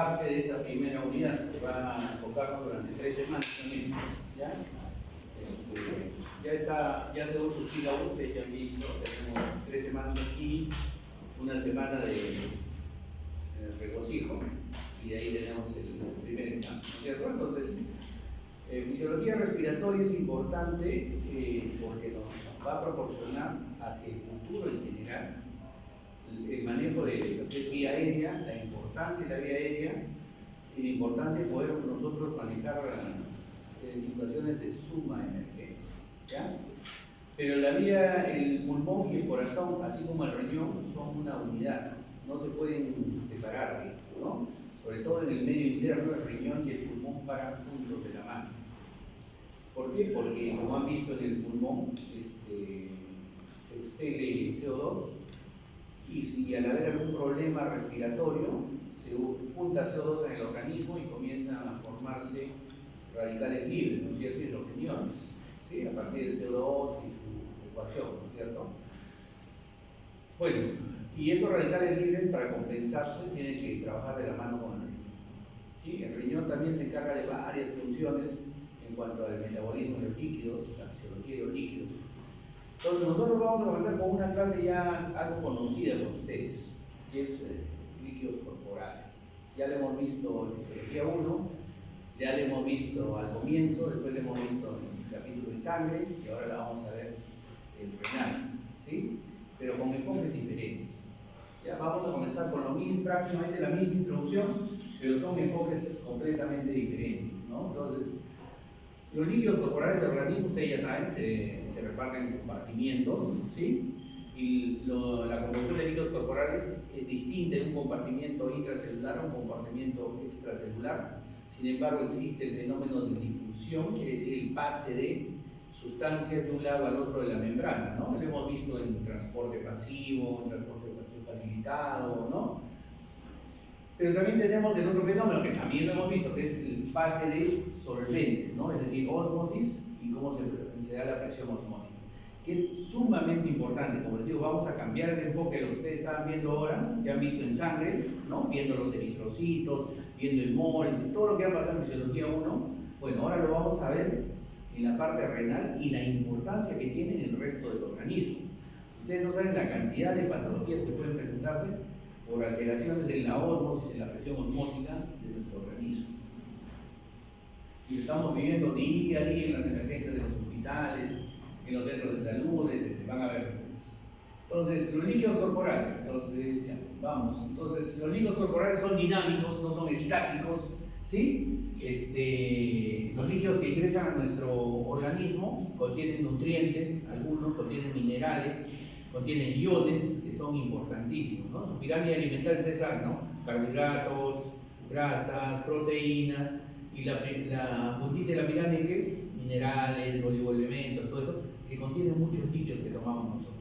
parte de esta primera unidad que va a enfocarnos durante 3 semanas también. ¿Ya? Ya según su sílabus, ustedes ya han visto, tenemos 3 semanas aquí, una semana de regocijo, y de ahí tenemos el primer examen, ¿no es cierto? Entonces, fisiología respiratoria es importante porque nos va a proporcionar hacia el futuro en general el manejo de lo que es vía aérea, la importancia de la vía aérea y la importancia de poder nosotros manejar situaciones de suma emergencia, ¿ya? Pero la vía, el pulmón y el corazón, así como el riñón, son una unidad, no se pueden separar, ¿no? Sobre todo en el medio interno, el riñón y el pulmón paran juntos de la mano. ¿Por qué? Porque, como han visto en el pulmón, se expele CO2 y si al haber algún problema respiratorio, se junta CO2 en el organismo y comienzan a formarse radicales libres, ¿no es cierto? Y los riñones, ¿sí? A partir del CO2 y su ecuación, ¿no es cierto? Bueno, y estos radicales libres, para compensarse, tienen que trabajar de la mano con el riñón, ¿sí? El riñón también se encarga de varias funciones en cuanto al metabolismo de los líquidos, la fisiología de los líquidos. Entonces nosotros vamos a comenzar con una clase ya algo conocida por ustedes, que es líquidos corporales. Ya le hemos visto en fisiología 1, ya le hemos visto al comienzo, después le hemos visto en el capítulo de sangre y ahora la vamos a ver el renal, ¿sí? Pero con enfoques diferentes. Ya vamos a comenzar con lo mismo, prácticamente la misma introducción, pero son enfoques completamente diferentes, ¿no? Entonces, los líquidos corporales del organismo, ustedes ya saben, se reparten en compartimientos, ¿sí? Y la composición de líquidos corporales es distinta de un compartimiento intracelular a un compartimiento extracelular. Sin embargo, existe el fenómeno de difusión, quiere decir el pase de sustancias de un lado al otro de la membrana, ¿no? Lo hemos visto en transporte pasivo, en transporte facilitado, ¿no? Pero también tenemos el otro fenómeno que también lo hemos visto, que es el pase de solventes, ¿no? Es decir, ósmosis y cómo se da la presión osmótica, que es sumamente importante. Como les digo, vamos a cambiar el enfoque de lo que ustedes estaban viendo ahora, que han visto en sangre, ¿no? Viendo los eritrocitos, viendo hemólisis, todo lo que ha pasado en fisiología 1. Bueno, ahora lo vamos a ver en la parte renal y la importancia que tiene en el resto del organismo. Ustedes no saben la cantidad de patologías que pueden presentarse por alteraciones en la ósmosis, en la presión osmótica de nuestro organismo. Y estamos viviendo día a día en las emergencias de los hospitales, en los centros de salud, se van a ver. Entonces, los líquidos corporales, entonces, ya, vamos. Entonces, los líquidos corporales son dinámicos, no son estáticos, ¿sí? Los líquidos que ingresan a nuestro organismo contienen nutrientes, algunos contienen minerales, contienen iones que son importantísimos, ¿no? Su pirámide alimentaria, ustedes saben, ¿no? Carbohidratos, grasas, proteínas, y la puntita de la pirámide, que es minerales, oligoelementos, todo eso, que contiene muchos líquidos que tomamos nosotros.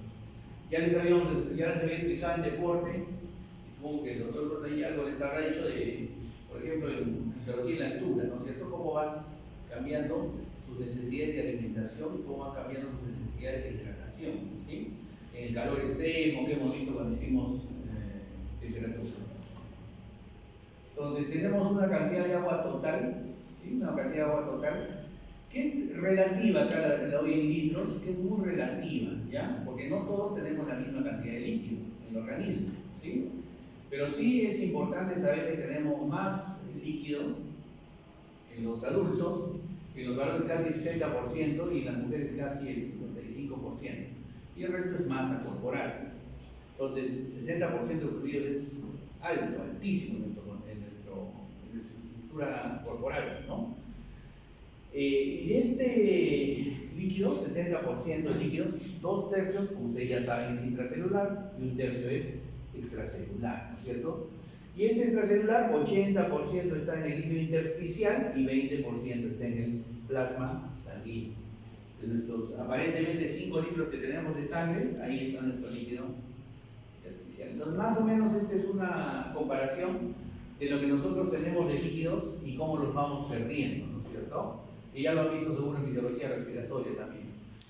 Ya les había explicado en deporte, supongo que el doctor ahí algo les habrá dicho de, por ejemplo, en fisiología y la altura, ¿no es cierto? Cómo vas cambiando tus necesidades de alimentación y cómo van cambiando tus necesidades de hidratación, ¿sí? En el calor extremo que hemos visto cuando hicimos temperatura. Entonces tenemos una cantidad de agua total, ¿sí? Una cantidad de agua total que es relativa, acá la doy en litros, que es muy relativa, ¿ya? Porque no todos tenemos la misma cantidad de líquido en el organismo, ¿sí? Pero sí es importante saber que tenemos más líquido en los adultos, en los varones casi el 60% y en las mujeres casi el 55%. Y el resto es masa corporal. Entonces, 60% de fluidos es alto, altísimo en nuestra estructura corporal, ¿no? Y de este líquido, 60% de líquidos, 2/3, como ustedes ya saben, es intracelular y 1/3 es extracelular, ¿no es cierto? Y este extracelular, 80% está en el líquido intersticial y 20% está en el plasma sanguíneo. De nuestros aparentemente 5 litros que tenemos de sangre, ahí está nuestro líquido intersticial. Entonces, más o menos esta es una comparación de lo que nosotros tenemos de líquidos y cómo los vamos perdiendo, ¿no es cierto? Y ya lo han visto seguro en fisiología respiratoria también.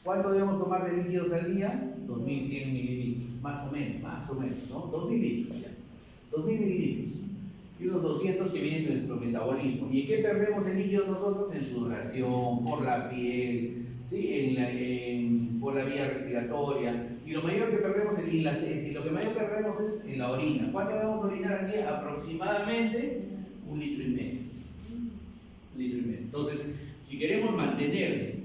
¿Cuánto debemos tomar de líquidos al día? 2100 mililitros, más o menos, ¿no? 2000 litros ya. 2000 mililitros. y unos 200 que vienen de nuestro metabolismo. ¿Y en qué perdemos el líquido nosotros? En sudoración, por la piel, ¿sí? Por la vía respiratoria. Y lo mayor que perdemos es en las heces, y lo que mayor perdemos es en la orina. ¿Cuánto debemos orinar al día? Aproximadamente 1,5 litros. 1,5 litros. Entonces, si queremos mantener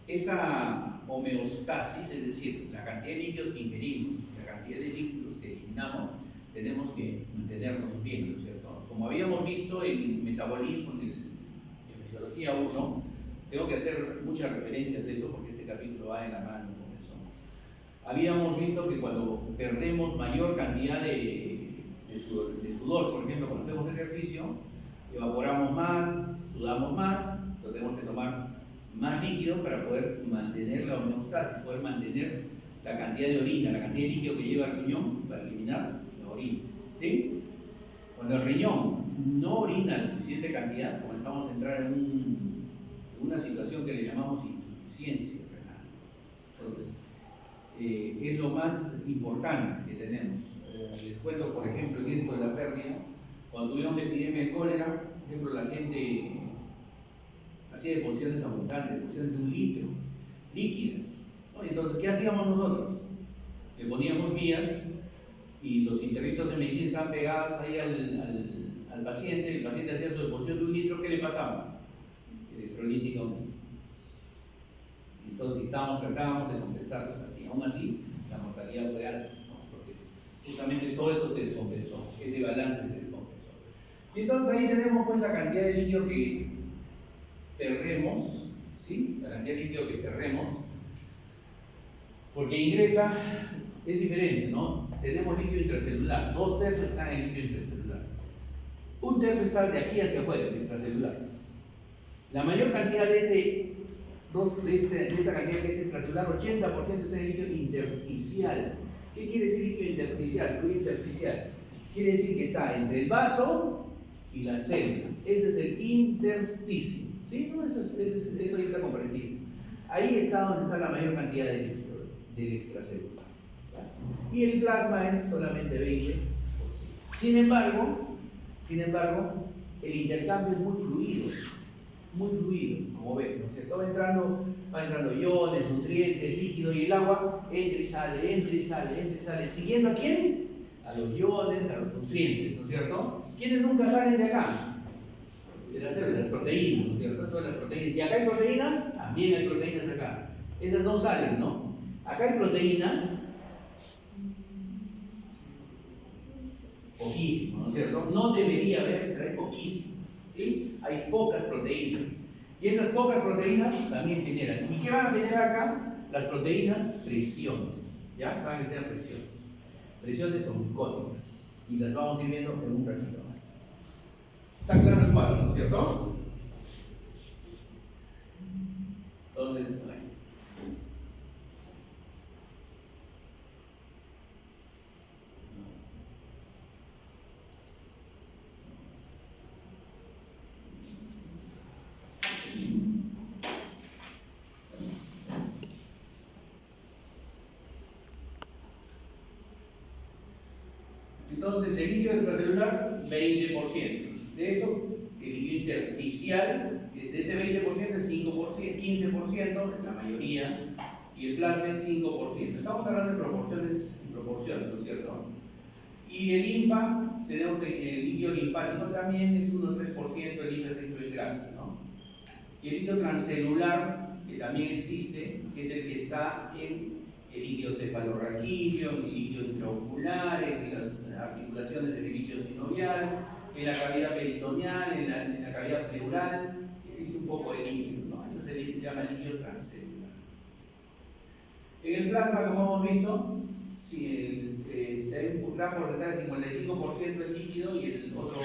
esa homeostasis, es decir, la cantidad de líquidos que ingerimos, la cantidad de líquidos que eliminamos, tenemos que mantenernos bien, ¿no es cierto? Como habíamos visto en metabolismo, en fisiología 1, tengo que hacer muchas referencias de eso porque este capítulo va en la mano con eso. Habíamos visto que cuando perdemos mayor cantidad de sudor, por ejemplo, cuando hacemos ejercicio, evaporamos más, sudamos más, entonces tenemos que tomar más líquido para poder mantener la homeostasis, poder mantener la cantidad de orina, la cantidad de líquido que lleva el riñón para eliminar la orina. ¿Sí? Cuando el riñón no orina la suficiente cantidad, comenzamos a entrar en una situación que le llamamos insuficiencia renal. Entonces, es lo más importante que tenemos. Les cuento, por ejemplo, en esto de la pérdida, cuando tuvimos la epidemia de cólera, por ejemplo, la gente hacía deposiciones abundantes, deposiciones de 1 litro, líquidas, ¿no? Entonces, ¿qué hacíamos nosotros? Le poníamos vías y los interritos de medicina estaban pegados ahí al paciente, el paciente hacía su deposición de 1 litro, ¿qué le pasaba? Electrolítica 1. Entonces, tratábamos de compensarlos así. Aún así, la mortalidad fue alta, ¿no? Porque justamente todo eso se descompensó, ese balance se descompensó. Y entonces ahí tenemos pues la cantidad de líquido que perdemos, ¿sí? La cantidad de líquido que perdemos, porque ingresa, es diferente, ¿no? Tenemos líquido intracelular, 2/3 están en el líquido intracelular, 1/3 está de aquí hacia afuera, el intracelular. La mayor cantidad de esa cantidad que es extracelular, 80% es el líquido intersticial. ¿Qué quiere decir líquido intersticial? Fluido intersticial. Quiere decir que está entre el vaso y la célula. Ese es el intersticio. ¿Sí? No, eso ya está comprendido. Ahí está donde está la mayor cantidad de líquido del extracelular. ¿Ya? Y el plasma es solamente 20%. Sin embargo, el intercambio es muy fluido, como ven, ¿no es cierto? Va entrando iones, nutrientes, líquido, y el agua entra y sale. ¿Siguiendo a quién? A los iones, a los nutrientes, ¿no es cierto? ¿Quiénes nunca salen de acá? De las células, las proteínas, ¿no es cierto? Todas las proteínas. ¿Y acá hay proteínas? También hay proteínas acá. Esas no salen, ¿no? Acá hay proteínas, poquísimo, ¿no es cierto? No debería haber, pero hay poquísimas, ¿sí? Hay pocas proteínas. Y esas pocas proteínas también generan. ¿Y qué van a generar acá? Las proteínas, presiones. ¿Ya? Van a generar presiones. Presiones oncóticas. Y las vamos a ir viendo en un ratito más. Está claro el cuadro, ¿no es cierto? Entonces, entonces, el líquido extracelular, 20%. De eso, el líquido intersticial, de ese 20% es 5%, 15%, es la mayoría, y el plasma es 5%. Estamos hablando de proporciones, ¿no es cierto? Y el linfa, tenemos que el líquido linfático también es 1-3%, el líquido rico en grasa, ¿no? Y el líquido transcelular, que también existe, que es el que está en el líquido cefalorraquídeo, el líquido intraocular, en las articulaciones del líquido sinovial, en la cavidad peritoneal, en la cavidad pleural, existe un poco de líquido, ¿no? Eso se llama líquido transcelular. En el plasma, como hemos visto, si hay un gran porcentaje, 55% es líquido y el otro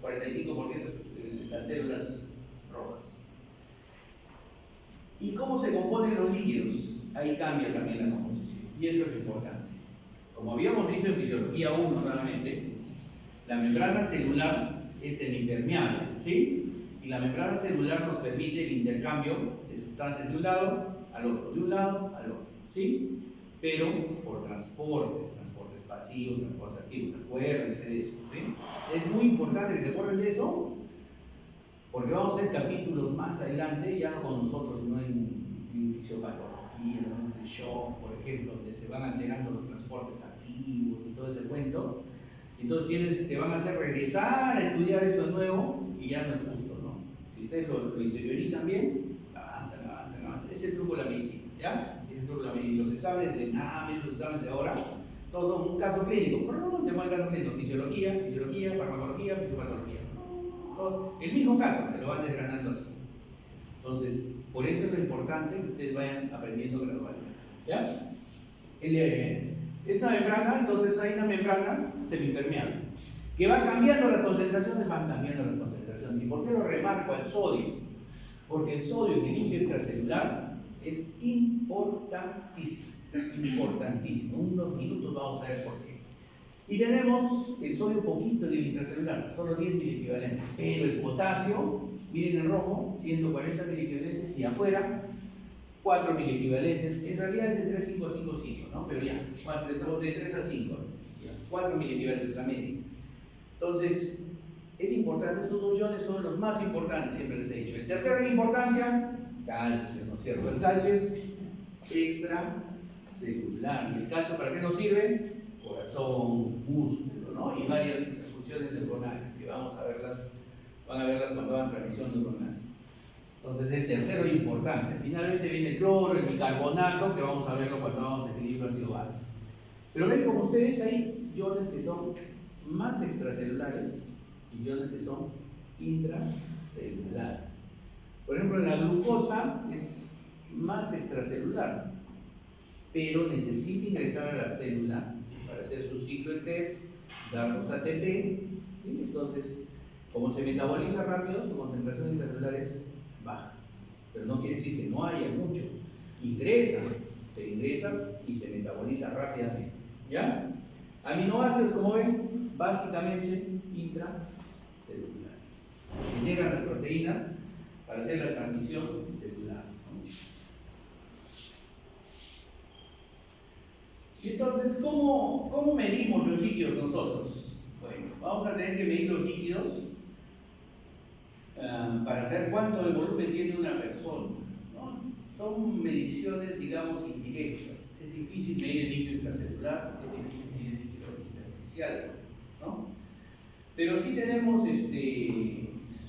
45% es las células rojas. ¿Y cómo se componen los líquidos? Ahí cambia también la composición, y eso es lo importante. Como habíamos visto en fisiología 1 nuevamente, la membrana celular es semipermeable, ¿sí? Y la membrana celular nos permite el intercambio de sustancias de un lado al otro, ¿sí? Pero por transportes pasivos, transportes activos. Acuérdense de eso. ¿Sí? Es muy importante que se acuerden de eso, porque vamos a hacer capítulos más adelante, ya no con nosotros, sino en fisiopatología, en shock, por ejemplo, donde se van alterando los transportes activos y todo ese cuento. Entonces te van a hacer regresar a estudiar eso de nuevo y ya no es justo, ¿no? Si ustedes lo interiorizan bien, avanzan. Ese es el truco de la medicina, ¿ya? Ese es el truco de la medicina. Los exámenes de NAME, los exámenes de ahora, todos son un caso clínico. Pero no, te el caso clínico, fisiología, farmacología, fisiopatología. El mismo caso, te lo van desgranando así. Entonces, por eso es lo importante que ustedes vayan aprendiendo gradualmente. ¿Ya? Esta membrana, entonces hay una membrana semipermeable que va cambiando las concentraciones, ¿Y por qué lo remarco al sodio? Porque el sodio en el líquido extracelular es importantísimo. En unos minutos vamos a ver por qué. Y tenemos el sodio poquito en el intracelular, solo 10 miliequivalentes. Pero el potasio, miren en rojo, 140 miliequivalentes y afuera 4 miliequivalentes. En realidad es de 3,5 a 5,5, ¿no? Pero ya, de 3 a 5, 4 miliequivalentes la media. Entonces, es importante, estos dos iones son los más importantes, siempre les he dicho. El tercero en importancia, calcio, ¿no es cierto? El calcio es extracelular. ¿Y el calcio para qué nos sirve? Corazón, músculo, ¿no? Y varias funciones neuronales que van a verlas cuando hagan transmisión neuronal. Entonces, el tercero de importancia. Finalmente viene el cloro, el bicarbonato, que vamos a verlo cuando vamos a definir ácido base. Pero ven como ustedes hay iones que son más extracelulares y iones que son intracelulares. Por ejemplo, la glucosa es más extracelular, pero necesita ingresar a la célula para hacer su ciclo de Krebs, darnos ATP, ¿sí? Entonces, como se metaboliza rápido, su concentración intracelular es baja. Pero no quiere decir que no haya mucho. Se ingresa y se metaboliza rápidamente. ¿Ya? Aminoácidos, como ven, básicamente intracelulares. Generan las proteínas para hacer la transmisión celular, ¿no? Y entonces, ¿cómo medimos los líquidos nosotros? Bueno, vamos a tener que medir los líquidos para saber cuánto de volumen tiene una persona, ¿no? Son mediciones, digamos, indirectas. Es difícil medir el líquido intracelular, es difícil medir el líquido intersticial, ¿no? Pero sí tenemos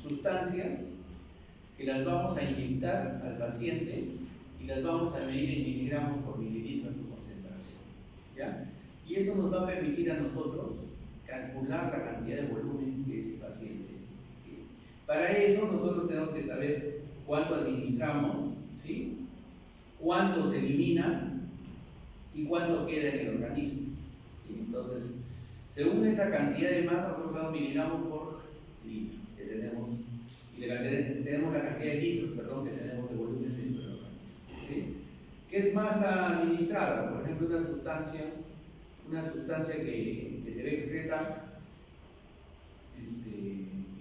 sustancias que las vamos a inyectar al paciente y las vamos a medir en miligramos por mililitro en su concentración, ¿ya? Y eso nos va a permitir a nosotros calcular la cantidad de volumen que ese paciente tiene. Para eso nosotros tenemos que saber cuánto administramos, ¿sí? Cuánto se elimina y cuánto queda en el organismo, ¿sí? Entonces, según esa cantidad de masa, nosotros damos miligramos por litro que tenemos, y tenemos la cantidad de litros, que tenemos de volumen dentro del organismo, ¿sí? ¿Qué es masa administrada? Por ejemplo, una sustancia que se ve excreta,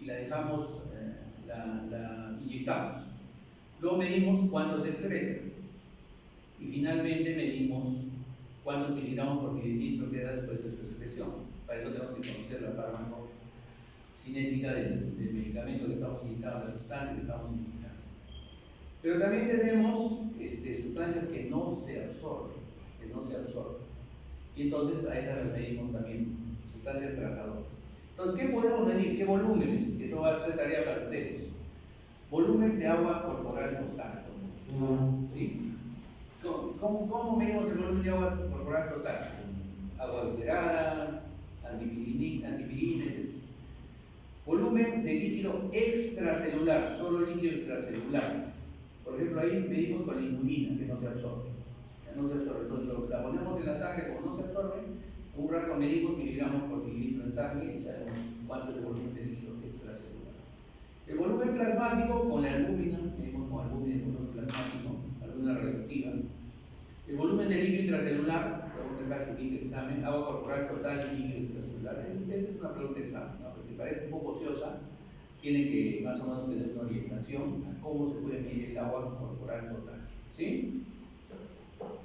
y la dejamos, la inyectamos. Luego medimos cuánto se excreta y finalmente medimos cuántos miligramos por mililitro queda después de su excreción. Para eso tenemos que conocer la farmacocinética del medicamento que estamos inyectando, la sustancia que estamos inyectando. Pero también tenemos sustancias que no se absorben, y entonces a esas las medimos también, sustancias trazadoras. Entonces, ¿qué podemos medir? ¿Qué volúmenes? Eso va a ser tarea para ustedes. Volumen de agua corporal total, ¿sí? ¿Cómo medimos el volumen de agua corporal total? Agua alterada, antipirina, etc. Volumen de líquido extracelular, solo líquido extracelular. Por ejemplo, ahí medimos con la inulina, que no se absorbe. Entonces la ponemos en la sangre, como no se absorbe, un rato medimos miligramos por mililitro en sangre y sabemos cuánto es el volumen de líquido extracelular. El volumen plasmático con la albúmina, medimos con albúmina el volumen plasmático, albúmina reductiva. El volumen de líquido intracelular, pregunta casi de examen, agua corporal total y líquido extracelular. Esta es una pregunta de examen, ¿no? Porque parece un poco ociosa, tiene que más o menos tener una orientación a cómo se puede medir el agua corporal total, ¿sí?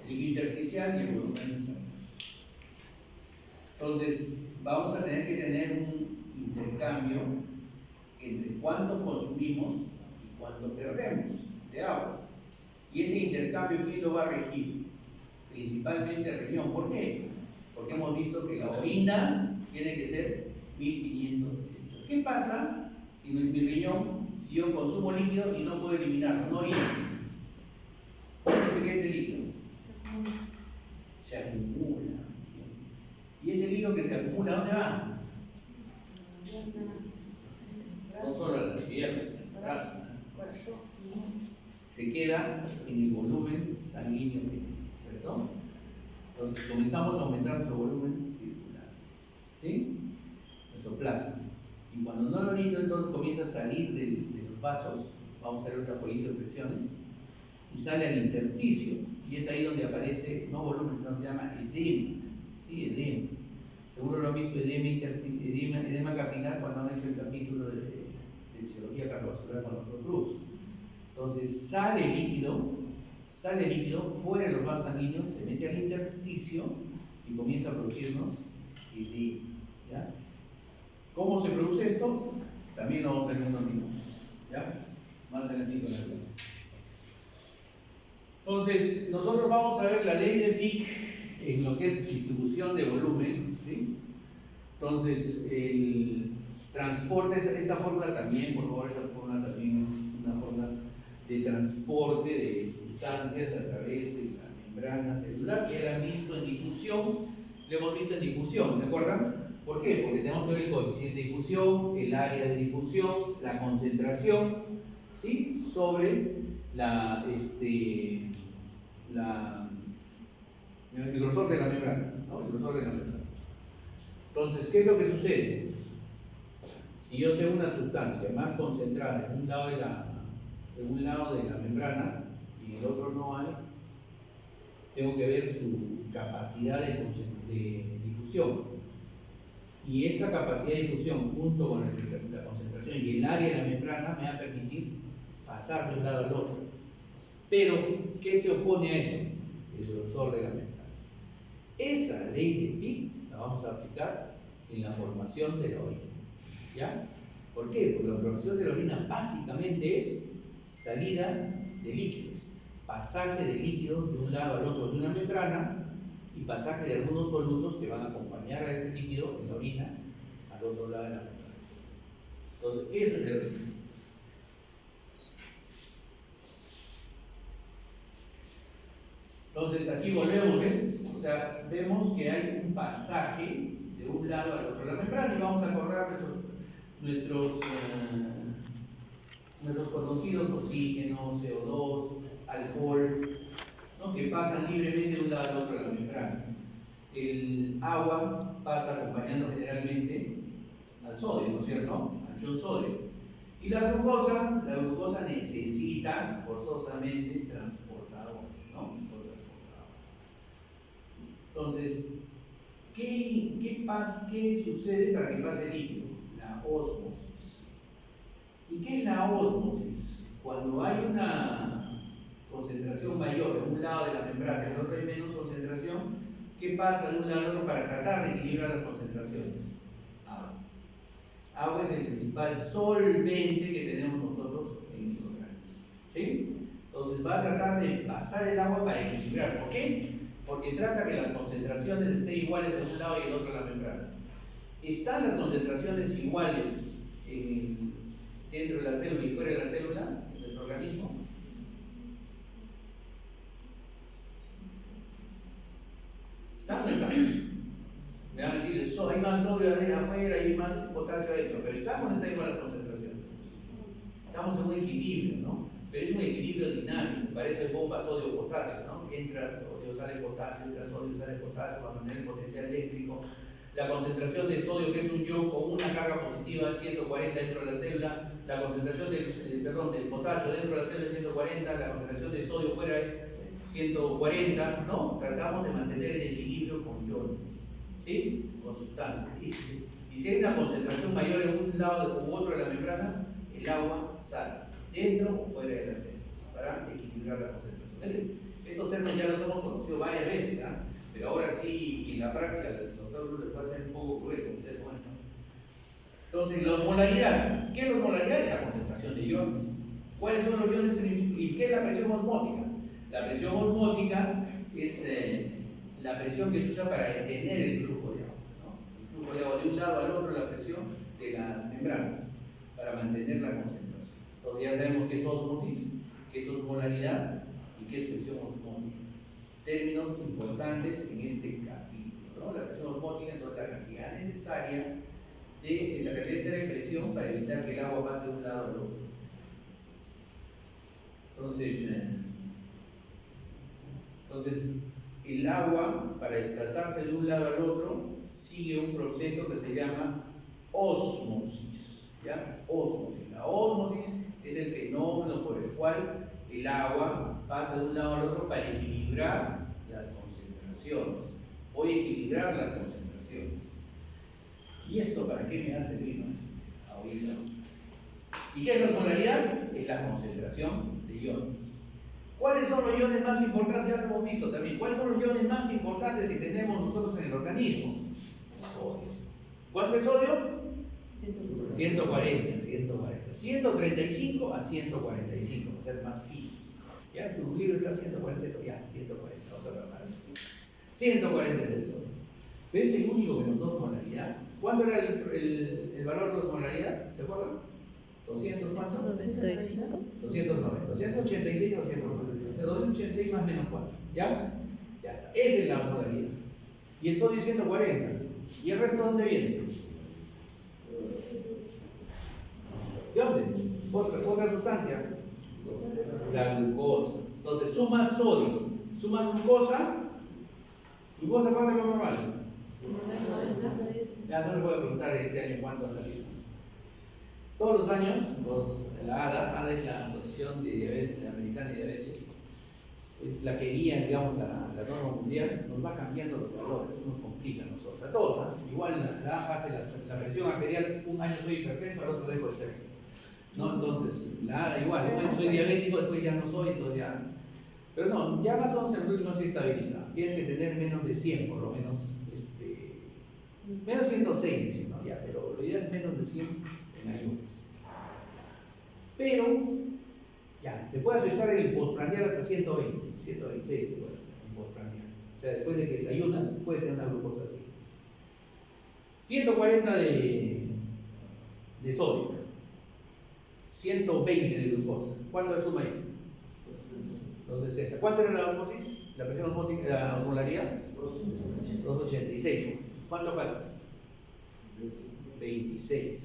El líquido intersticial y el volumen sanguíneo. Entonces, vamos a tener que tener un intercambio entre cuánto consumimos y cuánto perdemos de agua. Y ese intercambio, ¿quién lo va a regir? Principalmente el riñón. ¿Por qué? Porque hemos visto que la orina tiene que ser 1500 litros. ¿Qué pasa si mi riñón, si yo consumo líquido y no puedo eliminarlo, no orino? ¿Dónde se queda ese líquido? Se acumula. ¿Y ese líquido que se acumula, dónde va? No solo a las piernas, a la grasa. Se queda en el volumen sanguíneo, ¿cierto? Entonces comenzamos a aumentar nuestro volumen circular, ¿sí? Nuestro plasma. Y cuando no lo orino, entonces comienza a salir de los vasos, vamos a hacer otra jueguito de presiones, y sale al intersticio, y es ahí donde aparece, no volumen, sino se llama edema, ¿sí? Edema. Seguro lo han visto, edema capilar, cuando han hecho el capítulo de fisiología cardiovascular con los Cruz. Entonces sale líquido fuera de los vasos sanguíneos, se mete al intersticio y comienza a producirnos edema, ¿ya? ¿Cómo se produce esto? También lo vamos a ver en unos minutos, ¿ya? Más adelante en la clase. Entonces, nosotros vamos a ver la ley de Fick en lo que es distribución de volumen, ¿sí? Entonces, el transporte, esta fórmula también, por favor, esta fórmula también es una fórmula de transporte de sustancias a través de la membrana celular, que la han visto en difusión, lo hemos visto en difusión, ¿se acuerdan? ¿Por qué? Porque tenemos que ver el coeficiente de difusión, el área de difusión, la concentración, ¿sí? Sobre el grosor de la membrana, ¿no? El grosor de la membrana. Entonces, ¿qué es lo que sucede? Si yo tengo una sustancia más concentrada en un lado de la membrana y en el otro no hay, tengo que ver su capacidad de difusión. Y esta capacidad de difusión, junto con la concentración y el área de la membrana, me va a permitir pasar de un lado al otro. Pero, ¿qué se opone a eso? El grosor de la membrana. Esa ley de Fick la vamos a aplicar en la formación de la orina, ¿ya? ¿Por qué? Porque la formación de la orina básicamente es salida de líquidos, pasaje de líquidos de un lado al otro de una membrana y pasaje de algunos solutos que van a acompañar a ese líquido en la orina al otro lado de la membrana. Entonces, eso es el origen. Entonces, aquí volvemos, ¿ves? O sea, vemos que hay un pasaje de un lado al otro de la membrana y vamos a acordar nuestros conocidos oxígeno, CO2, alcohol, ¿no? Que pasan libremente de un lado al otro de la membrana. El agua pasa acompañando generalmente al sodio, ¿no es cierto? Al ion sodio. Y la glucosa necesita forzosamente transportadores, ¿no? Entonces, ¿qué sucede para que pase líquido? La ósmosis. ¿Y qué es la ósmosis? Cuando hay una concentración mayor en un lado de la membrana y en el otro hay menos concentración, ¿qué pasa de un lado al otro para tratar de equilibrar las concentraciones? Agua. Agua es el principal solvente que tenemos nosotros en los organismos, ¿sí? Entonces va a tratar de pasar el agua para equilibrar. ¿Por qué? Porque trata que las concentraciones estén iguales en un lado y en el otro de la membrana. ¿Están las concentraciones iguales dentro de la célula y fuera de la célula en nuestro organismo? ¿Están o no están? Me van a decir, hay más sodio afuera, hay más potasio adentro, pero ¿están o no están igual las concentraciones? Estamos en un equilibrio, ¿no? Pero es un equilibrio dinámico, parece bomba sodio-potasio, ¿no? Entra sodio, sale potasio, entra sodio, sale potasio para mantener el potencial eléctrico. La concentración de sodio, que es un ion con una carga positiva, es 140 dentro de la célula. La concentración del potasio dentro de la célula es 140, la concentración de sodio fuera es 140, ¿no? Tratamos de mantener el equilibrio con iones, ¿sí? Con sustancias. Y si hay una concentración mayor en un lado u otro de la membrana, el agua sale, dentro o fuera de la célula, para equilibrar la concentración. Estos términos ya los hemos conocido varias veces, ¿eh? Pero ahora sí, en la práctica, el doctor Lourdes va a osmolaridad. ¿Qué es la osmolaridad? La concentración de iones. ¿Cuáles son los iones y qué es la presión osmótica? La presión osmótica es la presión que se usa para detener el flujo de agua, ¿no? El flujo de agua de un lado al otro, la presión de las membranas, para mantener la concentración. Entonces ya sabemos qué es ósmosis, qué es osmolaridad y qué es presión osmótica. Términos importantes en este capítulo, ¿no? La presión osmótica, entonces la cantidad necesaria de presión para evitar que el agua pase de un lado al otro. Entonces, el agua, para desplazarse de un lado al otro, sigue un proceso que se llama ósmosis. ¿Ya? Ósmosis. La ósmosis es el fenómeno por el cual el agua pasa de un lado al otro para equilibrar las concentraciones. Voy a equilibrar las concentraciones. ¿Y esto para qué me va a servir? Ahorita. ¿Y qué es la osmolaridad? Es la concentración de iones. ¿Cuáles son los iones más importantes? Ya lo hemos visto también. ¿Cuáles son los iones más importantes que tenemos nosotros en el organismo? El sodio. ¿Cuánto es el sodio? 140, 135 a 145, para ser más finos. Ya, su libro está 140, ya, 140, vamos a ver más. 140 es el sodio. Pero es el único que nos da osmolaridad. ¿Cuánto era el valor de osmolaridad? ¿Se acuerdan? 200, ¿cuánto? 295. 290, 286, 290. O sea, 286 más menos 4. ¿Ya? Ya está. Esa es la osmolaridad. Y el sodio es 140. ¿Y el resto de dónde viene? ¿De dónde? Otra sustancia. La glucosa. Entonces, sumas sodio, sumas glucosa. ¿Glucosa cuánto es lo normal? Ya no les voy a preguntar este año cuánto ha salido. Todos los años, la ADA es la Asociación de Diabetes, Americana de Diabetes, es la que guía, digamos, la norma mundial, nos va cambiando los valores, eso nos complica a nosotros, a todos, ¿eh? Igual la ADA hace la presión arterial, un año soy hipertenso, al otro dejo de ser, ¿no? Entonces, la ADA igual, un año soy diabético, después ya no soy, entonces ya... Pero no, ya más o menos el ritmo se estabiliza, tienes que tener menos de 100 por lo menos, menos 106, ¿no? Ya, pero lo ideal es menos de 100 en ayunas. Pero, ya, te puede aceptar el postprandial hasta 120, 126, en postprandial. O sea, después de que desayunas, puedes tener una glucosa así. 140 de sodio, 120 de glucosa. ¿Cuánto suma ahí? 260. ¿Cuánto era la osmosis? La presión osmótica, la osmolaridad? 286. ¿Cuánto falta? 26.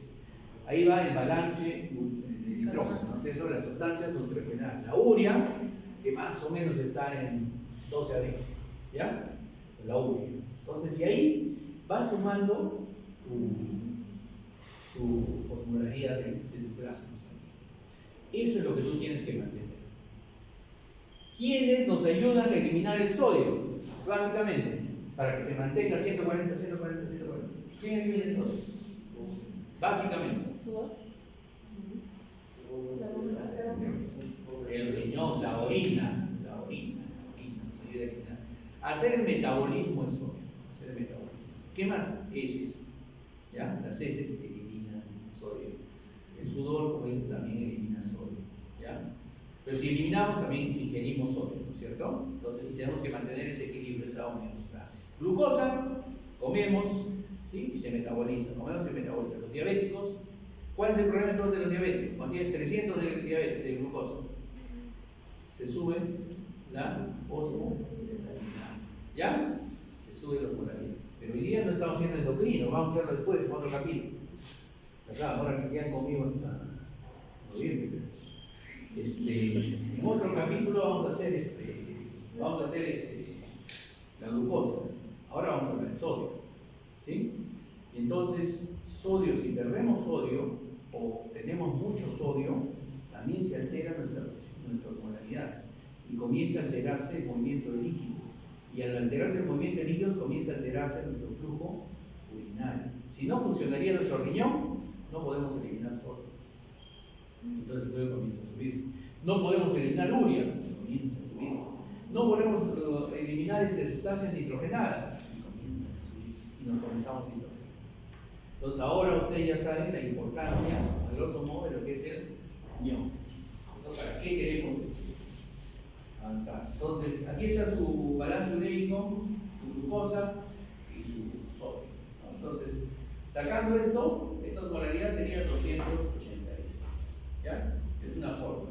Ahí va el balance de nitrógeno, ¿no? Eso de las sustancias nutricionales. La urea, que más o menos está en 12 a 20, ¿ya? La urea. Entonces, y ahí va sumando tu osmolaridad de tu plasma sanguíneo. Eso es lo que tú tienes que mantener. ¿Quiénes nos ayudan a eliminar el sodio? Básicamente, para que se mantenga 140, 140, 140. ¿Quién elimina el sodio? Básicamente. ¿Sudor? El riñón, la orina nos ayuda a eliminar. Hacer el metabolismo del sodio. ¿Qué más? Heces. ¿Ya? Las heces eliminan sodio. El sudor, como digo, también elimina sodio. ¿Ya? Pero si eliminamos, también ingerimos sodio, ¿no es cierto? Entonces, tenemos que mantener ese equilibrio, esa homeostasis. Glucosa, comemos, ¿sí? Y se metaboliza. Comemos y se metaboliza. Los diabéticos, ¿cuál es el problema entonces de los diabéticos? Cuando tienes 300 de glucosa, se sube la osmolaridad. ¿Ya? Se sube la osmolaridad. Pero hoy día no estamos haciendo endocrino, vamos a hacerlo después, en otro capítulo. Acá, ahora que se quedan conmigo hasta noviembre. En otro capítulo vamos a hacer la glucosa. Ahora vamos a hablar de sodio. ¿Sí? Y entonces, sodio, si perdemos sodio o tenemos mucho sodio, también se altera nuestra osmolaridad y comienza a alterarse el movimiento de líquidos. Y al alterarse el movimiento de líquidos, comienza a alterarse nuestro flujo urinario. Si no funcionaría nuestro riñón, no podemos eliminar sodio. Entonces el sodio comienza a subir. No podemos eliminar urea, comienza a subir. No podemos eliminar sustancias nitrogenadas, comienza a subir. Y nos comenzamos a nitrogenar. Entonces ahora ustedes ya saben la importancia, a grosso modo, de lo que es el riñón. Entonces, ¿para qué queremos avanzar? Entonces, aquí está su balance ureico, su glucosa y su sodio, ¿no? Entonces, sacando esto, estas molaridades serían 286. ¿Ya? Es una fórmula.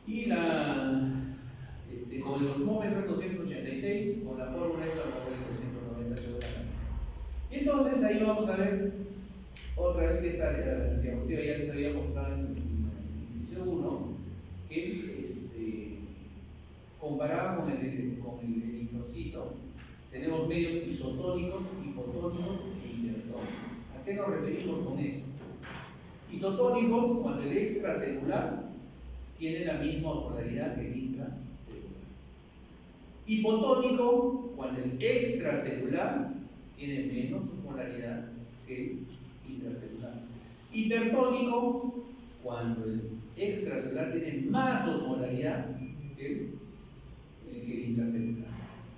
Y con el osmómetro es 286, con la fórmula es la fórmula 290 seguramente. Y entonces ahí vamos a ver otra vez que esta diapositiva ya les había mostrado en inicio 1, que es comparada con el eritrocito. Tenemos medios isotónicos, hipotónicos e hipertónicos. ¿A qué nos referimos con eso? Isotónicos, cuando el extracelular tiene la misma osmolaridad que el intracelular. Hipotónico, cuando el extracelular tiene menos osmolaridad que el intracelular. Hipertónico, cuando el extracelular tiene más osmolaridad que el intracelular.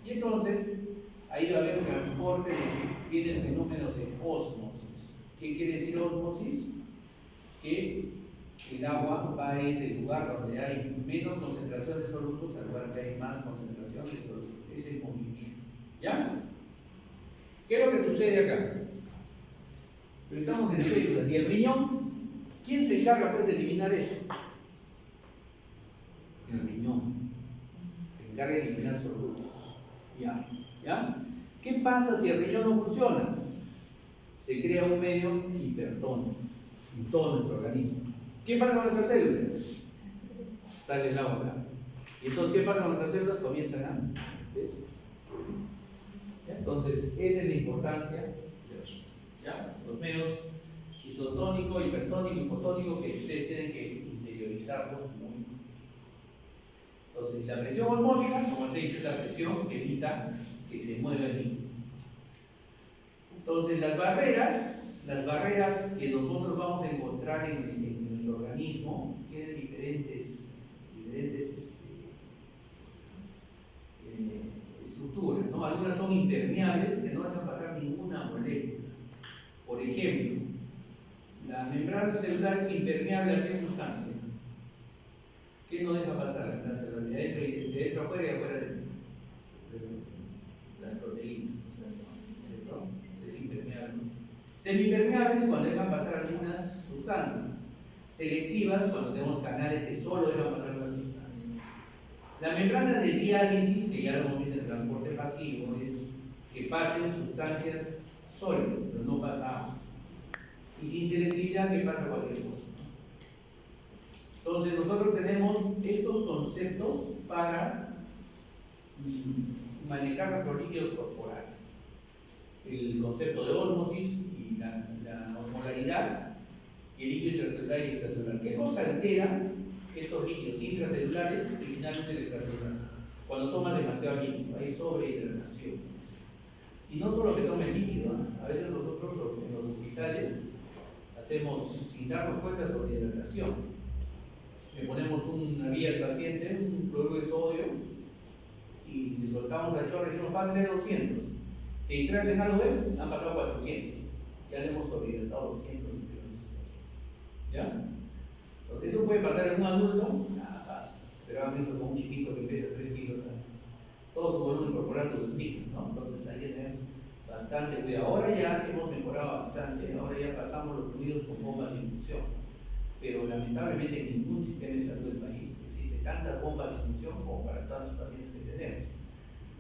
Y entonces, ahí va a haber transporte tiene el fenómeno de ósmosis. ¿Qué quiere decir ósmosis? Que el agua va a ir del lugar donde hay menos concentración de solutos al lugar donde hay más concentración de solutos. Es el movimiento. ¿Ya? ¿Qué es lo que sucede acá? Pero estamos en células. ¿Y el riñón? ¿Quién se encarga pues de eliminar eso? El riñón. Se encarga de eliminar solutos. ¿Ya? ¿Ya? ¿Qué pasa si el riñón no funciona? Se crea un medio hipertónico en todo nuestro organismo. ¿Qué pasa con nuestras células? Sale el agua acá. Y entonces, ¿qué pasa con nuestras células? Comienzan a destruir. Entonces, esa es la importancia. ¿Ya? Los medios isotónico, hipertónico, hipotónico, que ustedes tienen que interiorizarlos muy bien. Entonces, la presión hormónica, como les he dicho, es la presión que evita que se mueva el líquido. Entonces, las barreras que nosotros vamos a encontrar en nuestro organismo tienen diferentes estructuras, ¿no? Algunas son impermeables, que no dejan pasar ninguna molécula. Por ejemplo, la membrana celular es impermeable a qué sustancia. ¿Qué no deja pasar la membrana celular? De dentro afuera y afuera de las proteínas. Eso es impermeable, ¿no? Semipermeables cuando dejan pasar algunas sustancias. Selectivas cuando tenemos canales que solo dejan pasar las sustancias. La membrana de diálisis, que ya lo hemos visto en el transporte pasivo, es que pasen sustancias sólidas, pero no pasa agua. Y sin selectividad, que pasa cualquier cosa. Entonces, nosotros tenemos estos conceptos para manejar nuestros líquidos corporales. El concepto de ósmosis y la osmolaridad, y el líquido intracelular y extracelular. ¿Qué cosa altera estos líquidos intracelulares y finalmente el extracelular? Cuando toman demasiado líquido, hay sobrehidratación. Y no solo que tomen líquido, a veces nosotros en los hospitales hacemos, sin darnos cuenta, sobrehidratación. Le ponemos una guía al paciente, un cloruro de sodio, y le soltamos la chorra y decimos, pásale 200. ¿Te distraes en algo? Han pasado 400. Ya le hemos sobrehidratado 200. ¿Ya? Entonces, eso puede pasar en un adulto, nada pasa. Pero han visto con un chiquito que pesa 3 kilos, todo su volumen corporal lo duplica, ¿no? Entonces hay que tener bastante cuidado. Ahora ya hemos mejorado bastante, ahora ya pasamos los fluidos con bombas de infusión. Pero lamentablemente en ningún sistema de salud del país existe tantas bombas de infusión como para todos los pacientes que tenemos,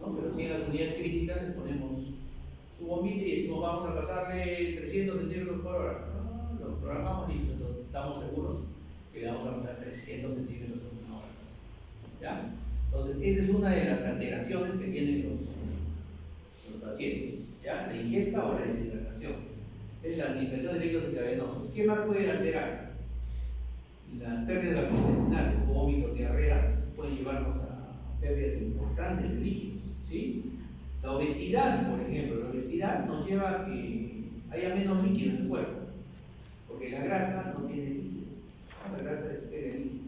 ¿no? Pero sí en las unidades críticas les ponemos su bombita y decimos vamos a pasarle 300 centímetros por hora. No, lo programamos listo, entonces estamos seguros que le vamos a pasar 300 centímetros por una hora. ¿Ya? Entonces, esa es una de las alteraciones que tienen los pacientes, ¿ya? La ingesta o la deshidratación. Es la administración de líquidos intravenosos. ¿Qué más puede alterar? Las pérdidas gastrointestinales, vómitos, diarreas, pueden llevarnos a pérdidas importantes de líquidos, ¿sí? La obesidad, por ejemplo, la obesidad nos lleva a que haya menos líquido en el cuerpo, porque la grasa no tiene líquido, la grasa expele líquido,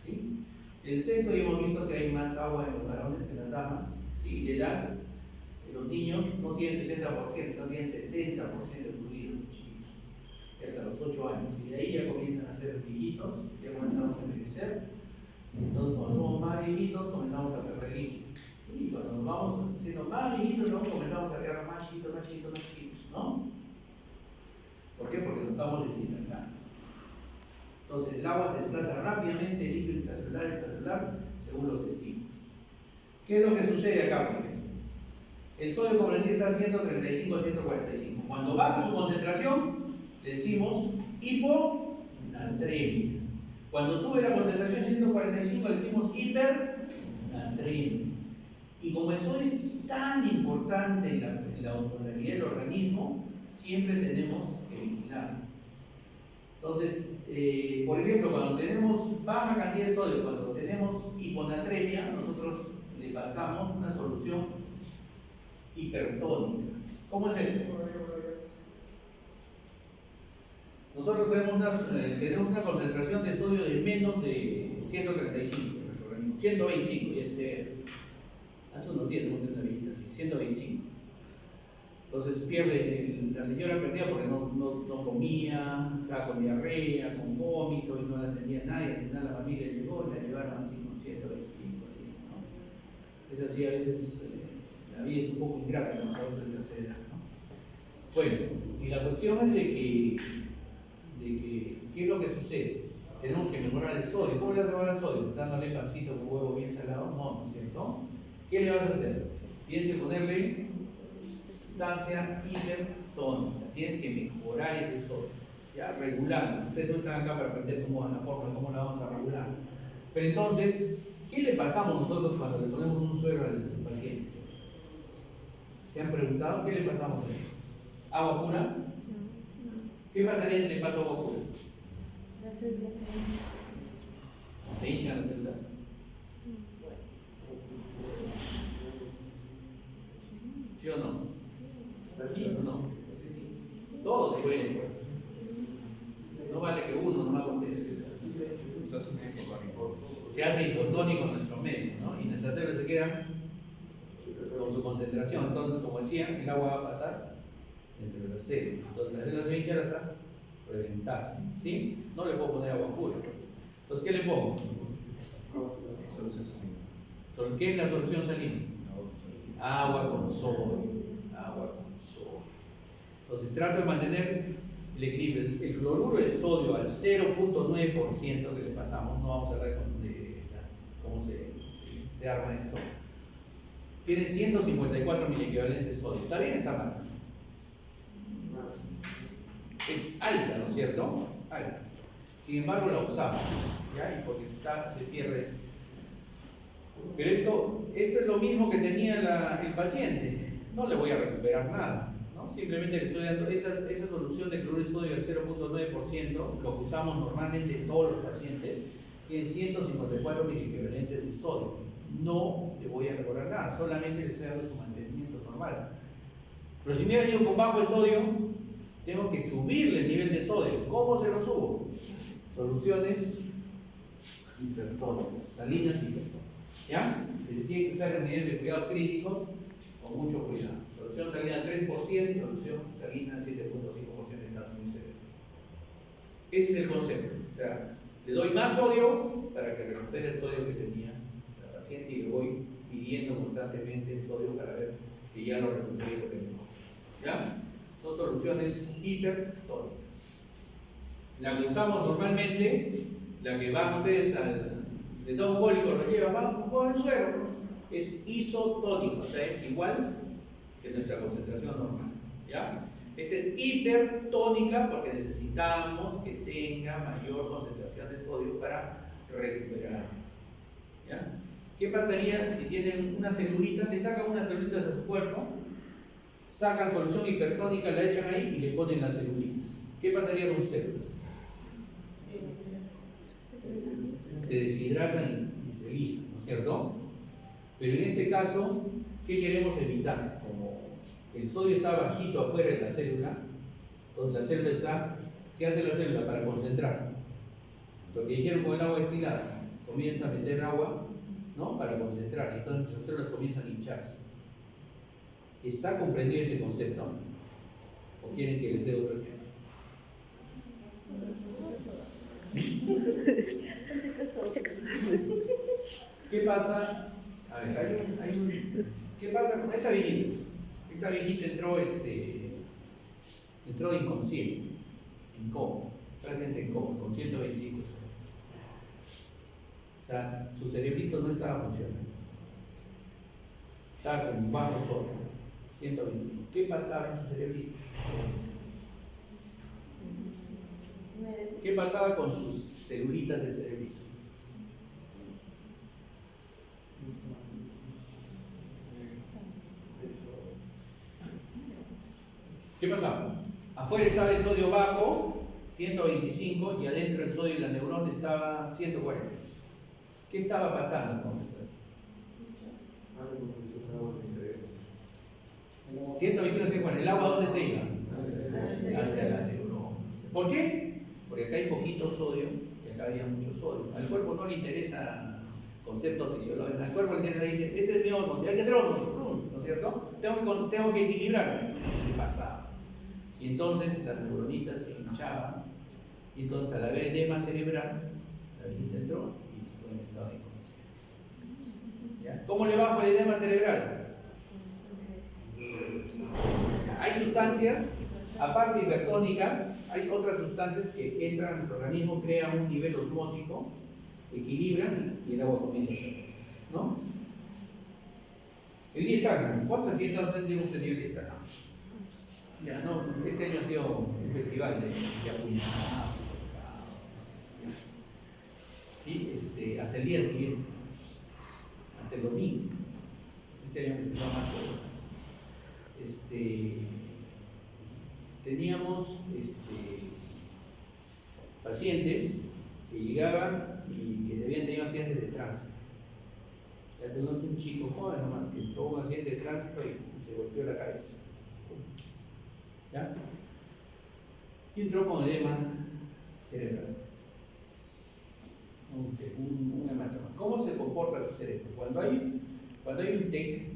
¿sí? El sexo ya hemos visto que hay más agua en los varones que en las damas, ¿sí? Y la edad, los niños no tienen 60%, no tienen 70% de fluido, chiquitos, hasta los 8 años. Y de ahí ya comienzan a ser viejitos, ya comenzamos a envejecer. Entonces, cuando somos más viejitos, comenzamos a perder líquido. Y cuando nos vamos siendo más viejitos, ¿no? Comenzamos a quedar más chiquitos, más chiquitos, más chiquitos, ¿no? ¿Por qué? Porque nos estamos deshidratando. Entonces, el agua se desplaza rápidamente, líquido intracelular, según los estímulos. ¿Qué es lo que sucede acá, por ejemplo? El sodio, como les dije, está a 135 a 145. Cuando baja su concentración, le decimos hiponatremia. Cuando sube la concentración a 145, le decimos hipernatremia. Y como el sodio es tan importante en la osmolaridad del organismo, siempre tenemos que vigilarlo. Entonces, por ejemplo, cuando tenemos baja cantidad de sodio, cuando tenemos hiponatremia, nosotros le pasamos una solución hipertónica. ¿Cómo es esto? Nosotros tenemos una concentración de sodio de menos de 135 en nuestro organismo, 125, y es hace unos días hemos tenido una visita así, 125. Entonces la señora perdía porque no comía, estaba con diarrea, con vómito y no la atendía nadie. Al final la familia llegó y la llevaron así con 125, así, ¿no? Es así, a veces la vida es un poco ingrata con nosotros de tercera edad, ¿no? Bueno, y la cuestión es de que ¿qué es lo que sucede? Tenemos que mejorar el sodio. ¿Cómo le vas a mejorar el sodio? ¿Dándole pancito con huevo bien salado? No, ¿no es cierto? ¿Qué le vas a hacer? Tienes que ponerle sustancia hipertónica. Tienes que mejorar ese sodio, ya, regularlo. Ustedes no están acá para aprender la forma de cómo la vamos a regular. Pero entonces, ¿qué le pasamos nosotros cuando le ponemos un suero al paciente? ¿Se han preguntado qué le pasamos? ¿Agua pura? ¿Qué pasaría si le paso agua pura? Las células se hinchan. ¿Se hinchan las células? ¿Sí o no? ¿Sí o no? Todos se pueden. No vale que uno nomás conteste. Se hace hipotónico en nuestro medio, ¿no? Y nuestras células se quedan con su concentración. Entonces, como decía, el agua va a pasar entre las células. Entonces, las células se van a hinchar hasta reventar. ¿Sí? No le puedo poner agua pura. Entonces, ¿qué le pongo? Solución salina. ¿Qué es la solución salina? Agua con sodio. Agua con sodio. Entonces, trato de mantener el equilibrio. El cloruro de sodio al 0.9% que le pasamos, no vamos a hablar de cómo se arma esto. Tiene 154 miliequivalentes de sodio. ¿Está bien o está mal? Es alta, ¿no es cierto? Alta. Sin embargo, la usamos, ¿ya? Y porque se pierde. Pero esto es lo mismo que tenía el paciente. No le voy a recuperar nada, ¿no? Simplemente le estoy dando esa solución de cloruro de sodio al 0.9%, lo que usamos normalmente en todos los pacientes, tiene 154 miliequivalentes de sodio. No le voy a mejorar nada, solamente le estoy dando su mantenimiento normal. Pero si me ha venido con bajo de sodio, tengo que subirle el nivel de sodio. ¿Cómo se lo subo? Soluciones hipertónicas, salinas hipertónicas. ¿Ya? Se tiene que usar en unidades de cuidados críticos con mucho cuidado. Solución salina 3%, solución salina 7.5% en caso muy severo. Ese es el concepto. O sea, le doy más sodio para que recupere el sodio que tenía la paciente y le voy pidiendo constantemente el sodio para ver que ya lo recupere y lo que mejor. ¿Ya? Son soluciones hipertónicas. La que usamos normalmente, la que van ustedes les da un cólico, lo llevan, vamos con el suero, es isotónico, o sea, es igual que nuestra concentración normal. ¿Ya? Esta es hipertónica porque necesitamos que tenga mayor concentración de sodio para recuperar. ¿Ya? ¿Qué pasaría si tienen unas celulitas, le sacan unas celulitas de su cuerpo, sacan solución hipertónica, la echan ahí y le ponen las celulitas? ¿Qué pasaría con sus células? Se deshidratan y se lisan, ¿no es cierto? Pero en este caso, ¿qué queremos evitar? Como el sodio está bajito afuera de la célula, entonces la célula está, ¿qué hace la célula para concentrar? Lo que dijeron con el agua destilada, comienza a meter agua, ¿no? Para concentrar, entonces las células comienzan a hincharse. ¿Está comprendido ese concepto? ¿O quieren que les dé otro ejemplo? ¿Qué pasa? A ver, ¿qué pasa con esta viejita? Esta viejita entró inconsciente, en coma, realmente en coma, con 125. O sea, su cerebrito no estaba funcionando. Estaba con bajo sodio, 125. ¿Qué pasaba en su cerebrito? ¿Qué pasaba con sus celulitas del cerebrito? ¿Qué pasaba? Afuera estaba el sodio bajo, 125, y adentro el sodio de la neurona estaba 140. ¿Qué estaba pasando con estas? 121, 140. ¿El agua dónde se iba? Hacia la neurona. ¿Por qué? Porque acá hay poquito sodio y acá había mucho sodio. Al cuerpo no le interesa conceptos fisiológicos. Al cuerpo le interesa, dice, este es mi ósmosis, hay que hacer ósmosis, ¿no es cierto? Tengo que equilibrarme. Se pasaba. Y entonces las neuronitas se hinchaban, y entonces al haber edema cerebral, la viejita entró y estuvo en estado de inconsciencia. ¿Cómo le bajo el edema cerebral? Hay sustancias, aparte de hipertónicas, hay otras sustancias que entran a nuestro organismo, crean un nivel osmótico, equilibran y el agua comienza a salir, ¿no? El dietagmo, ¿cuántos asientos hemos tenido el dietagmo? Ya, no, este año ha sido un festival de apuñalados, ¿sí? Hasta el día siguiente, hasta el domingo. Este año festival más teníamos pacientes que llegaban y que habían tenido accidentes de tránsito. Ya tenemos un chico joven nomás que tuvo un accidente de tránsito y se golpeó la cabeza. ¿Ya? Y entró con edema cerebral. Un hematoma. ¿Cómo se comporta su cerebro? Cuando hay un TEC,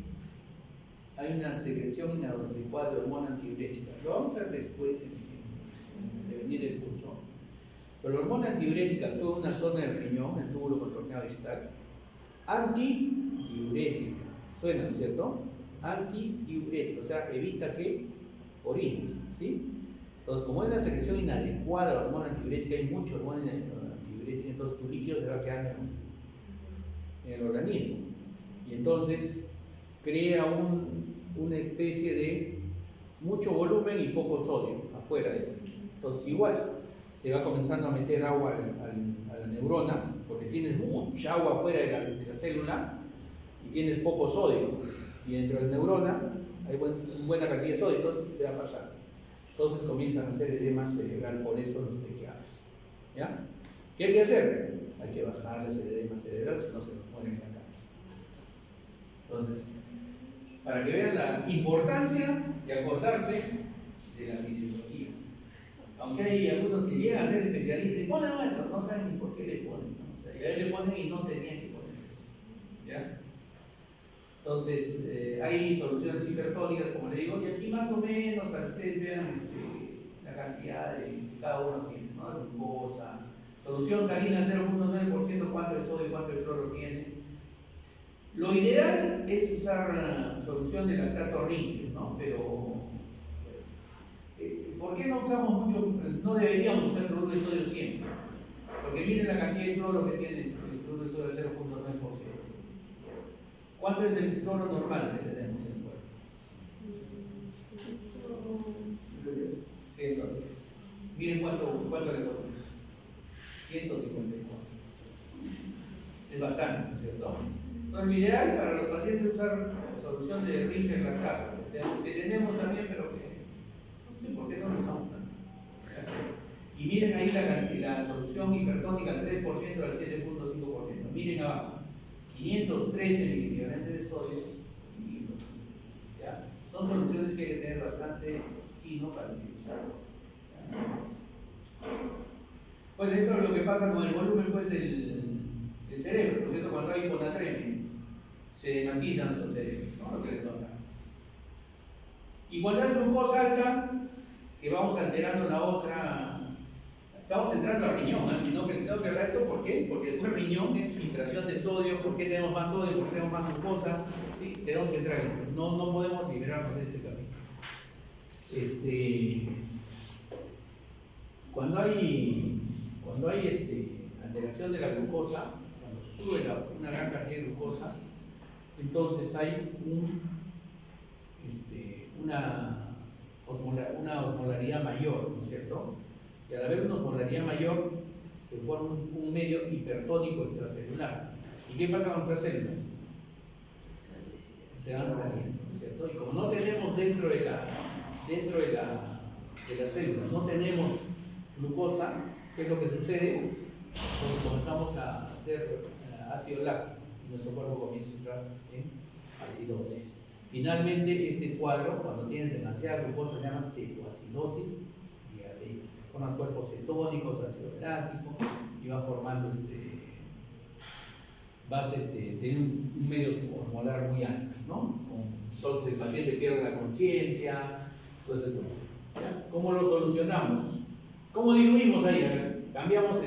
hay una secreción inadecuada de hormona antidiurética. Lo vamos a ver después de venir el curso. Pero la hormona antidiurética actúa en una zona del riñón, el túbulo contorneado distal, antidiurética. Suena, ¿no es cierto? Antidiurética, o sea, evita que orines, ¿sí? Entonces, como es una secreción inadecuada de la hormona antidiurética, hay mucha hormona antidiurética, entonces tu líquido se va a quedar en el organismo. Y entonces crea una especie de mucho volumen y poco sodio afuera de él. Entonces, igual se va comenzando a meter agua a la neurona, porque tienes mucha agua afuera de la célula y tienes poco sodio. Y dentro de la neurona hay buena cantidad de sodio, entonces te va a pasar. Entonces comienzan a hacer edema cerebral, por eso los tequeados. ¿Ya? ¿Qué hay que hacer? Hay que bajarles el edema cerebral, si no se nos mueren en la cama. Entonces, para que vean la importancia de acordarte de la fisiología. Aunque hay algunos que llegan a ser especialistas y ponen eso, no saben ni por qué le ponen, ¿no? O sea, ya le ponen y no tenían que poner eso. ¿Ya? Entonces, hay soluciones hipertónicas, como le digo, y aquí más o menos para que ustedes vean la cantidad de cada uno tiene, ¿no? Glucosa, solución salina 0.9%, cuánto de sodio y cuánto de cloro tiene. Lo ideal es usar solución de lactato rígido, ¿no? Pero, ¿por qué no usamos mucho? No deberíamos usar cloruro de sodio siempre, porque miren la cantidad de cloro que tiene el cloruro de sodio del 0.9%. ¿Cuánto es el cloro normal que tenemos en el cuerpo? 110. Miren cuánto le ponemos. 154. Es bastante, ¿no es cierto? Entonces, lo ideal para los pacientes es usar solución de Ringer lactato, que tenemos también, pero que no sé por qué no lo usamos tanto. Y miren ahí la solución hipertónica al 3% al 7.5%. Miren abajo. 513 miliequivalentes de sodio y hilo. ¿Ya? Son soluciones que hay que tener bastante fino para utilizarlos. Pues dentro de lo que pasa con el volumen pues, del cerebro, ¿no es cierto? Cuando hay hiponatremia, se hematiza nuestro cerebro, ¿no? Lo que les toca. Y cuando hay glucosa alta, que vamos alterando la otra, estamos entrando al riñón, ¿no? Sino que tengo que hablar de esto, ¿por qué? Porque después el riñón es filtración de sodio, ¿por qué tenemos más sodio? ¿Por qué tenemos más glucosa? ¿Sí? Tenemos que entrar ahí. No podemos liberarnos de este camino. Cuando hay alteración de la glucosa, cuando sube una gran cantidad de glucosa, entonces hay una osmolaridad mayor, ¿no es cierto? Y al haber una osmolaridad mayor, se forma un medio hipertónico extracelular. ¿Y qué pasa con nuestras células? Se van saliendo, ¿no es cierto? Y como no tenemos dentro de la célula, no tenemos glucosa, ¿qué es lo que sucede? Pues comenzamos a hacer ácido láctico y nuestro cuerpo comienza a entrar en acidosis. Finalmente, este cuadro, cuando tienes demasiada glucosa, se llama cetoacidosis diabética. Forman cuerpos cetónicos, ácido láctico y va formando tener un medio osmolar muy alto, ¿no? Entonces el paciente pierde la conciencia, todo eso. ¿Cómo lo solucionamos? ¿Cómo diluimos ahí? A ver, cambiamos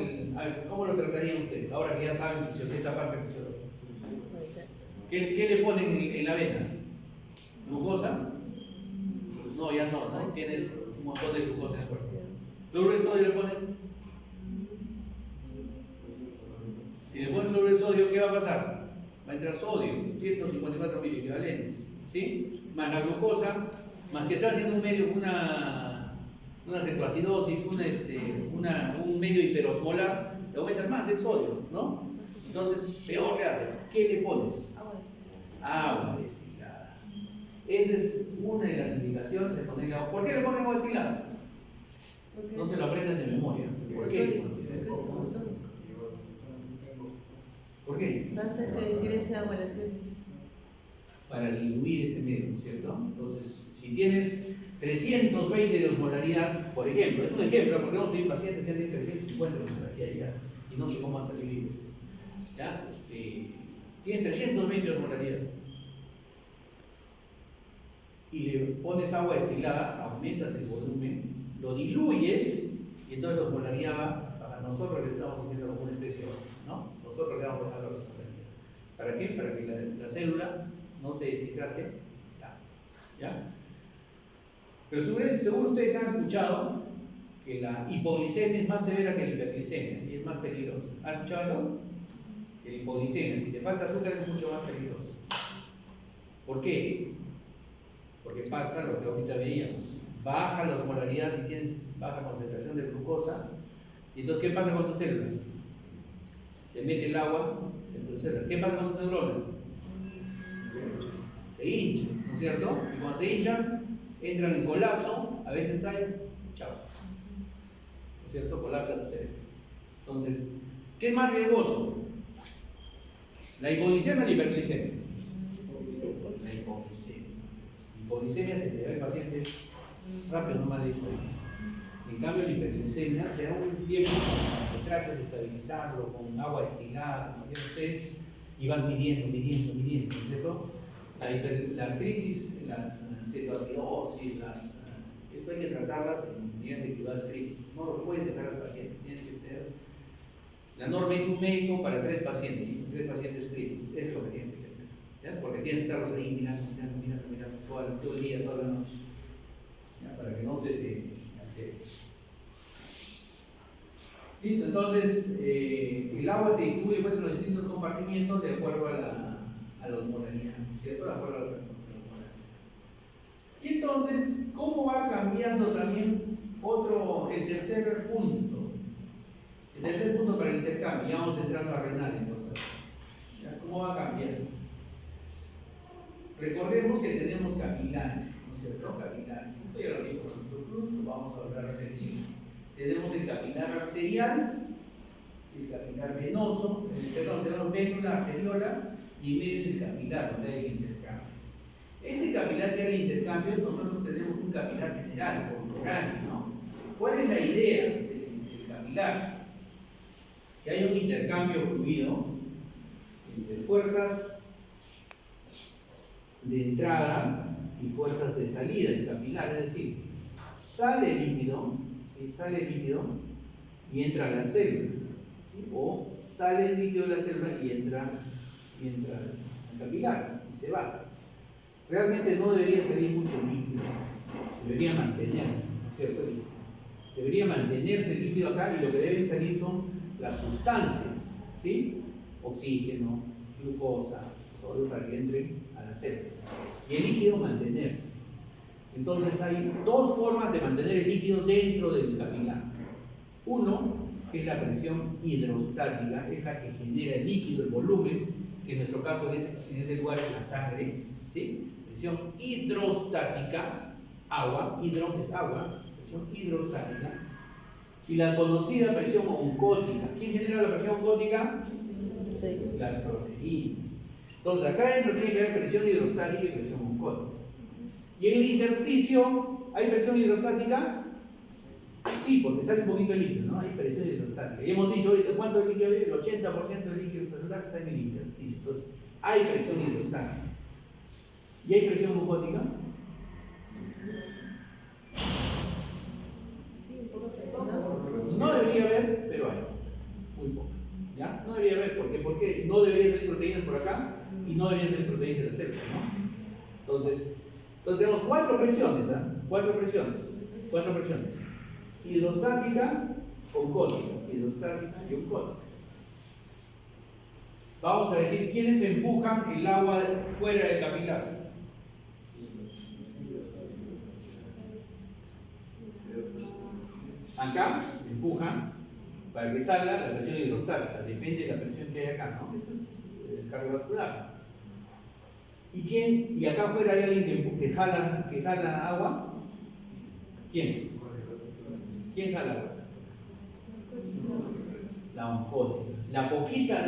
¿cómo lo tratarían ustedes? Ahora que ya saben esta parte fisiológica. ¿Qué le ponen en la vena? ¿Glucosa? No, ya no, tiene un montón de glucosa en el cuerpo. ¿Cloruro de sodio le ponen? Si le ponen cloruro de sodio, ¿qué va a pasar? Va a entrar sodio, 154 miliequivalentes, ¿sí? Más la glucosa, más que está haciendo un medio, una cetoacidosis, un medio hiperosmolar, le aumentas más el sodio, ¿no? Entonces, peor le haces. ¿Qué le pones? Agua destilada. Esa es una de las indicaciones de ponerle agua. ¿Por qué le ponen agua destilada? No se lo aprenden de memoria. ¿Por qué? ¿Por qué? Va a hacer que ingrese agua a la célula. Para diluir ese medio, ¿no es cierto? Entonces, si tienes 320 de osmolaridad, por ejemplo, es un ejemplo, porque vamos a tener pacientes que tienen 350 de osmolaridad ya, y no sé cómo van a salir vivos. ¿Ya? Tienes 320 de osmolaridad y le pones agua destilada, aumentas el volumen, lo diluyes y entonces la osmolaridad va, para nosotros le estamos haciendo como una especie de oro, ¿no? Nosotros le vamos a bajar la osmolaridad. ¿Para qué? Para que la célula no se deshidrate. ¿Ya? Pero seguro ustedes han escuchado que la hipoglicemia es más severa que la hiperglicemia y es más peligrosa. ¿Has escuchado eso? Que la hipoglicemia, si te falta azúcar, es mucho más peligroso. ¿Por qué? Porque pasa lo que ahorita veíamos. Baja la osmolaridad si tienes baja concentración de glucosa. ¿Y entonces qué pasa con tus células? Se mete el agua en tus células. ¿Qué pasa con tus neuronas? Se hinchan, ¿no es cierto? Y cuando se hinchan, entran en colapso, a veces caen, chao. ¿No es cierto? Colapsa tu cerebro. Entonces, ¿qué es más riesgoso? ¿La hipoglicemia o la hiperglicemia? La hipoglicemia. La hipoglicemia se le da al paciente rápido, no más de 10 horas. En cambio, la hiperglicemia te da un tiempo para que trates de estabilizarlo con agua destilada, como hacían ustedes, y vas midiendo, ¿no es cierto? Las crisis, las cetoacidosis, esto hay que tratarlas en medidas de actividades críticas. No lo puedes dejar al paciente, tienes que tener. La norma es un médico para 3 pacientes, 3 pacientes críticos. Eso es lo que tienes que tener, ¿ya? Porque tienes que estarlos ahí mirando todo el día, toda la noche, ¿ya? Para que no se te altere. Listo, entonces el agua se distribuye pues, en los distintos compartimientos de acuerdo a la osmolaridad, ¿cierto? De acuerdo a la osmolaridad. Y entonces, ¿cómo va cambiando también el tercer punto? El tercer punto para el intercambio, ya vamos entrando a renal entonces. ¿Ya? ¿Cómo va cambiando? Recordemos que tenemos capilares, ¿no es cierto? Capilares. Esto ya lo dijo Cruz, lo vamos a hablar repetido. Tenemos el capilar arterial, el capilar venoso, tenemos vénula, arteriola y en medio es el capilar, donde hay el intercambio. Este capilar que hay el intercambio, nosotros tenemos un capilar general, orgánico, ¿no? ¿Cuál es la idea del capilar? Que haya un intercambio fluido entre fuerzas de entrada y fuerzas de salida del capilar, es decir, sale líquido, ¿sí? Sale líquido y entra a la célula, ¿sí? O sale líquido de la célula y entra al capilar y se va. Realmente no debería salir mucho líquido, debería mantenerse, ¿cierto? Debería mantenerse el líquido acá y lo que deben salir son las sustancias, ¿sí? Oxígeno, glucosa, sodio para que entre a la célula. Y el líquido mantenerse. Entonces hay dos formas de mantener el líquido dentro del capilar. Uno, que es la presión hidrostática, es la que genera el líquido, el volumen, que en nuestro caso en ese lugar es la sangre, ¿sí? Presión hidrostática, agua, hidro es agua, presión hidrostática. Y la conocida presión oncótica. ¿Quién genera la presión oncótica? Sí. Las proteínas. Entonces acá adentro tiene que haber presión hidrostática y presión oncótica. ¿Y en el intersticio hay presión hidrostática? Sí, porque sale un poquito de líquido, ¿no? Hay presión hidrostática. Y hemos dicho ahorita cuánto líquido hay, el 80% del líquido celular está en el intersticio. Entonces, hay presión hidrostática. ¿Y hay presión oncótica? No debería haber, pero hay. Muy poco. ¿Ya? No debería haber, ¿por qué? No deberían ser proteínas por acá y no deberían ser proteínas de la célula, ¿no? Entonces tenemos cuatro presiones, ¿ah? Cuatro presiones. Hidrostática, oncótica, hidrostática y oncótica. Vamos a decir quiénes empujan el agua fuera del capilar. Acá empujan para que salga la presión hidrostática, depende de la presión que hay acá, ¿no? Esto es el cardiovascular. ¿Y acá afuera hay alguien que jala agua? ¿Quién? ¿Quién jala agua? La oncótica. Las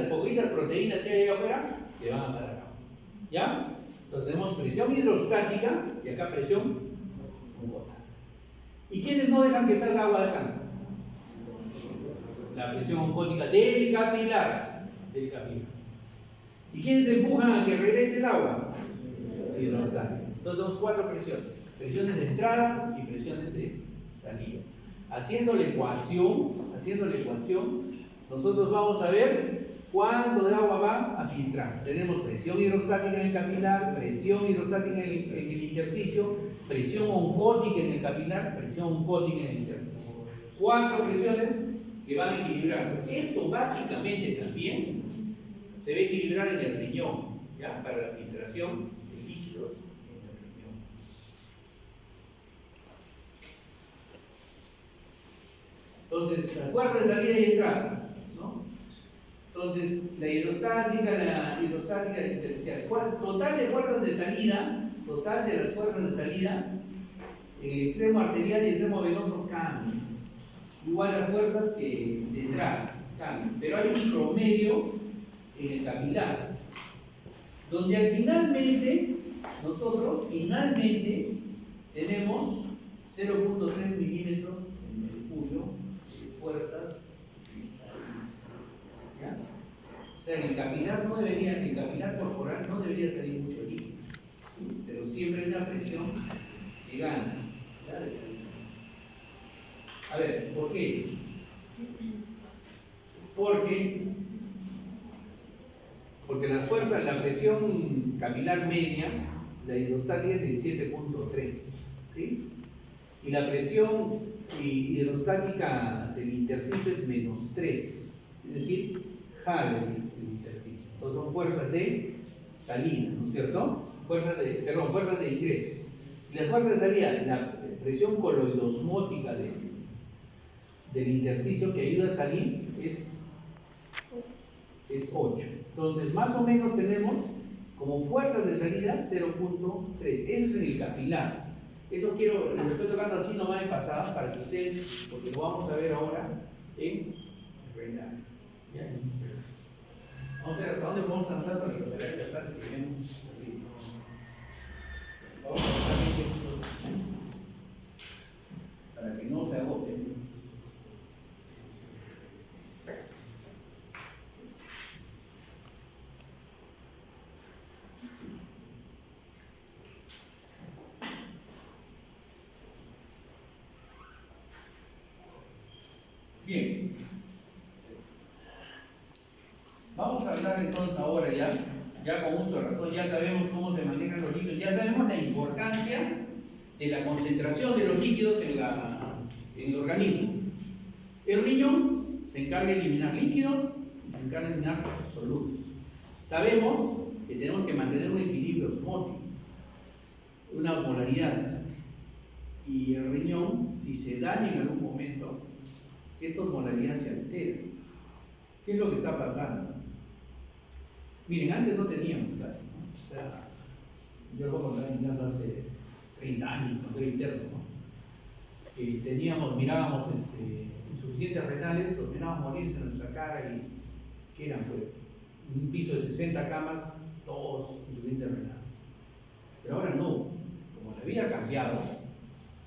poquitas proteínas que hay allá afuera que van a parar acá. ¿Ya? Entonces tenemos presión hidrostática y acá presión oncótica. ¿Y quiénes no dejan que salga agua de acá? La presión oncótica del capilar. ¿Y quiénes empujan a que regrese el agua? Hidrostática. Entonces tenemos cuatro presiones. Presiones de entrada y presiones de salida. Haciendo la ecuación, nosotros vamos a ver cuánto de agua va a filtrar. Tenemos presión hidrostática en el capilar, presión hidrostática en el intersticio, presión oncótica en el capilar, presión oncótica en el intersticio. Cuatro presiones que van a equilibrarse. Esto básicamente también se va a equilibrar en el riñón, ¿ya? Para la filtración de líquidos en el riñón. Entonces, las fuerzas de salida y entrada, ¿no? Entonces, la hidrostática y la intersticial. Total de fuerzas de salida, total de las fuerzas de salida, en el extremo arterial y extremo venoso cambian. Igual las fuerzas que de entrada cambian. Pero hay un promedio en el capilar, donde nosotros tenemos 0.3 milímetros de mercurio de fuerzas de salida. ¿Ya? O sea, en el capilar corporal no debería salir mucho líquido, ¿sí? Pero siempre hay una presión que gana, ¿ya? De salida. A ver, ¿por qué? Porque la presión capilar media, la hidrostática es de 7.3, ¿sí? Y la presión hidrostática del intersticio es -3, es decir, jala el intersticio. Entonces son fuerzas de salida, ¿no es cierto? Fuerzas de ingreso. Y las fuerzas de salida, la presión coloidosmótica del intersticio que ayuda a salir es 8. Entonces, más o menos tenemos como fuerzas de salida 0.3. Eso es en el capilar. Eso lo estoy tocando así nomás en pasada para que ustedes, porque lo vamos a ver ahora en el renal. Vamos a ver hasta dónde podemos avanzar para recuperar esta clase que vemos. Vamos a pasar 20 minutos para que no se agoten. Bien. Vamos a hablar entonces ahora ya con uso de razón, ya sabemos cómo se manejan los líquidos, ya sabemos la importancia de la concentración de los líquidos en el organismo. El riñón se encarga de eliminar líquidos y se encarga de eliminar solutos. Sabemos que tenemos que mantener un equilibrio osmótico, una osmolaridad. Y el riñón, si se daña en algún momento, esta osmolaridad se altera. ¿Qué es lo que está pasando? Miren, antes no teníamos casi, ¿no? O sea, yo lo voy a contar en mi caso hace 30 años, cuando era interno, ¿no? Mirábamos insuficientes renales, los mirábamos morirse en nuestra cara y ¿qué eran? Pues, un piso de 60 camas, todos insuficientes renales. Pero ahora no, como la vida ha cambiado,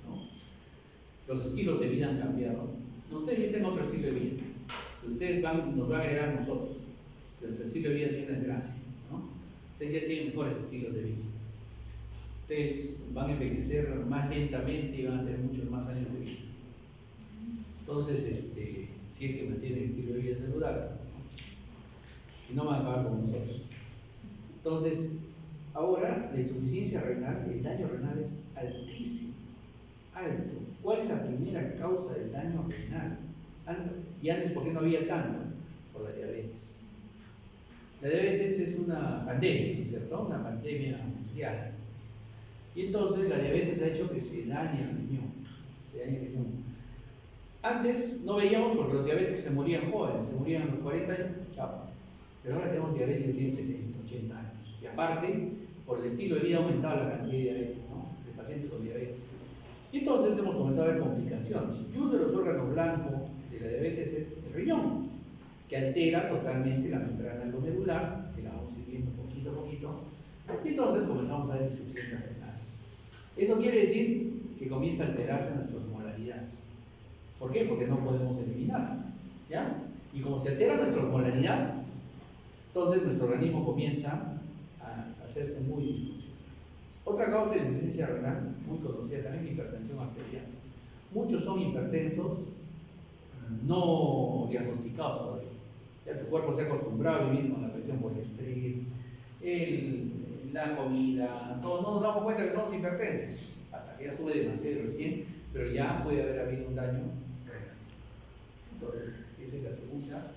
¿no? Los estilos de vida han cambiado. Ustedes ya tienen otro estilo de vida. Ustedes nos van a agregar a nosotros. Nuestro estilo de vida tiene desgracia, ¿no? Ustedes ya tienen mejores estilos de vida. Ustedes van a envejecer más lentamente y van a tener muchos más años de vida. Entonces, si es que mantienen el estilo de vida saludable, si no van a acabar con nosotros. Entonces, ahora la insuficiencia renal, el daño renal es altísimo, alto. ¿Cuál es la primera causa del daño renal? Y antes, ¿por qué no había tanto? Por la diabetes. La diabetes es una pandemia, ¿no es cierto? Una pandemia mundial. Y entonces la diabetes ha hecho que se dañe el riñón. Antes no veíamos porque los diabéticos se morían jóvenes, se morían a los 40 años, chao. Pero ahora tenemos diabetes que tienen 70, 80 años. Y aparte, por el estilo de vida ha aumentado la cantidad de diabetes, ¿no? De pacientes con diabetes. Y entonces hemos comenzado a ver complicaciones. Y uno de los órganos blancos de la diabetes es el riñón, que altera totalmente la membrana glomerular, que la vamos siguiendo poquito a poquito. Y entonces comenzamos a ver insuficiencias renales. Eso quiere decir que comienza a alterarse nuestra osmolaridad. ¿Por qué? Porque no podemos eliminar, ¿ya? Y como se altera nuestra osmolaridad, entonces nuestro organismo comienza a hacerse muy disfuncional. Otra causa de la insuficiencia renal, muy conocida también, es la hipertensión arterial. Muchos son hipertensos no diagnosticados todavía. Ya tu cuerpo se ha acostumbrado a vivir con la presión por el estrés, la comida, todos no nos damos cuenta que somos hipertensos, hasta que ya sube demasiado recién, pero ya puede haber habido un daño. Entonces, esa es la segunda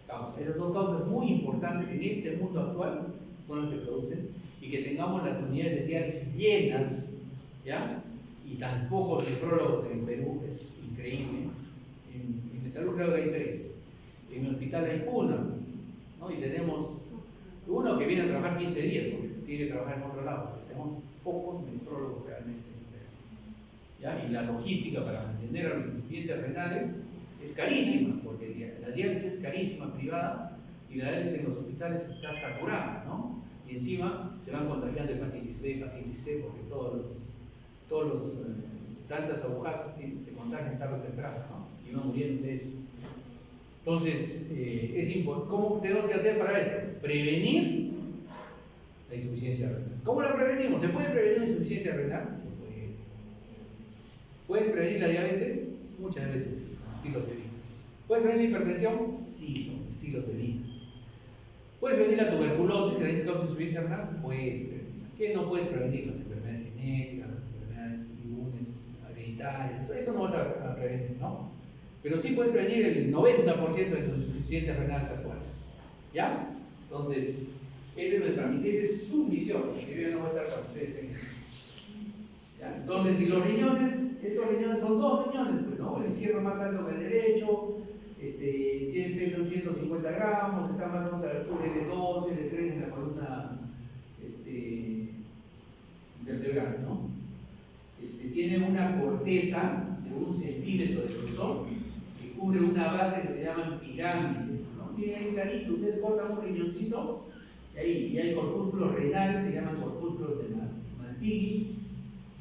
causa. Esas dos causas muy importantes en este mundo actual son las que producen y que tengamos las unidades de diálisis llenas, ¿ya? Y tan pocos nefrólogos en el Perú es increíble. En mi salud creo que hay 3, en mi hospital hay 1, ¿no? Y tenemos uno que viene a trabajar 15 días porque tiene que trabajar en otro lado. Tenemos pocos nefrólogos realmente en el Perú, ¿ya? Y la logística para mantener a los insuficientes renales es carísima, porque la diálisis es carísima, privada, y la diálisis en los hospitales está saturada, ¿no? Y encima se van contagiando hepatitis B, hepatitis C, porque tantas agujas se contagian tarde o temprano, ¿no? Y van muriéndose de eso. Entonces, ¿cómo tenemos que hacer para esto? Prevenir la insuficiencia renal. ¿Cómo la prevenimos? ¿Se puede prevenir la insuficiencia renal? Se puede. ¿Pueden prevenir la diabetes? Muchas veces sí, con estilos de vida. ¿Puedes prevenir la hipertensión? Sí, con estilos de vida. ¿Puedes prevenir la tuberculosis, que también causa insuficiencia renal? Puedes prevenir. ¿Qué no puedes prevenir? Las enfermedades genéticas, las enfermedades inmunes, hereditarias. Eso no vas a prevenir, ¿no? Pero sí puedes prevenir el 90% de tus insuficientes renales actuales. ¿Ya? Entonces, esa es su misión, porque yo no voy a estar con ustedes. ¿Ya? Entonces, si los riñones, estos riñones son 2 riñones, pues, ¿no? El izquierdo más alto que el derecho, pesan 150 gramos, está más o menos a la altura L2, L3 en la columna vertebral, ¿no? Tiene una corteza de 1 centímetro de grosor que cubre una base que se llaman pirámides, ¿no? Miren ahí clarito, ustedes cortan un riñoncito y hay corpúsculos renales, se llaman corpúsculos de Malpighi,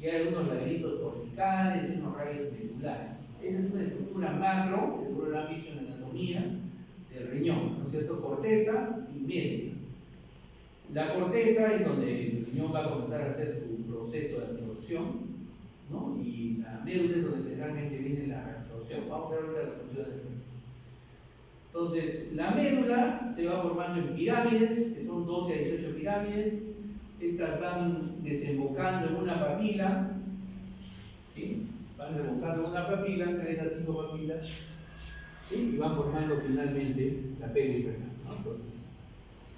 y hay unos laberintos corticales y unos rayos medulares. Esa es una estructura macro, que seguro la han visto en la anatomía del riñón, ¿no es cierto? Corteza y médula. La corteza es donde el riñón va a comenzar a hacer su proceso de absorción, ¿no? Y la médula es donde generalmente viene la reabsorción. Vamos a ver ahorita la función del riñón. Entonces, la médula se va formando en pirámides, que son 12 a 18 pirámides. Estas van desembocando en una papila, ¿sí? Van desembocando en una papila, 3 a 5 papilas, ¿sí? Y van formando finalmente la pelvis renal, ¿no?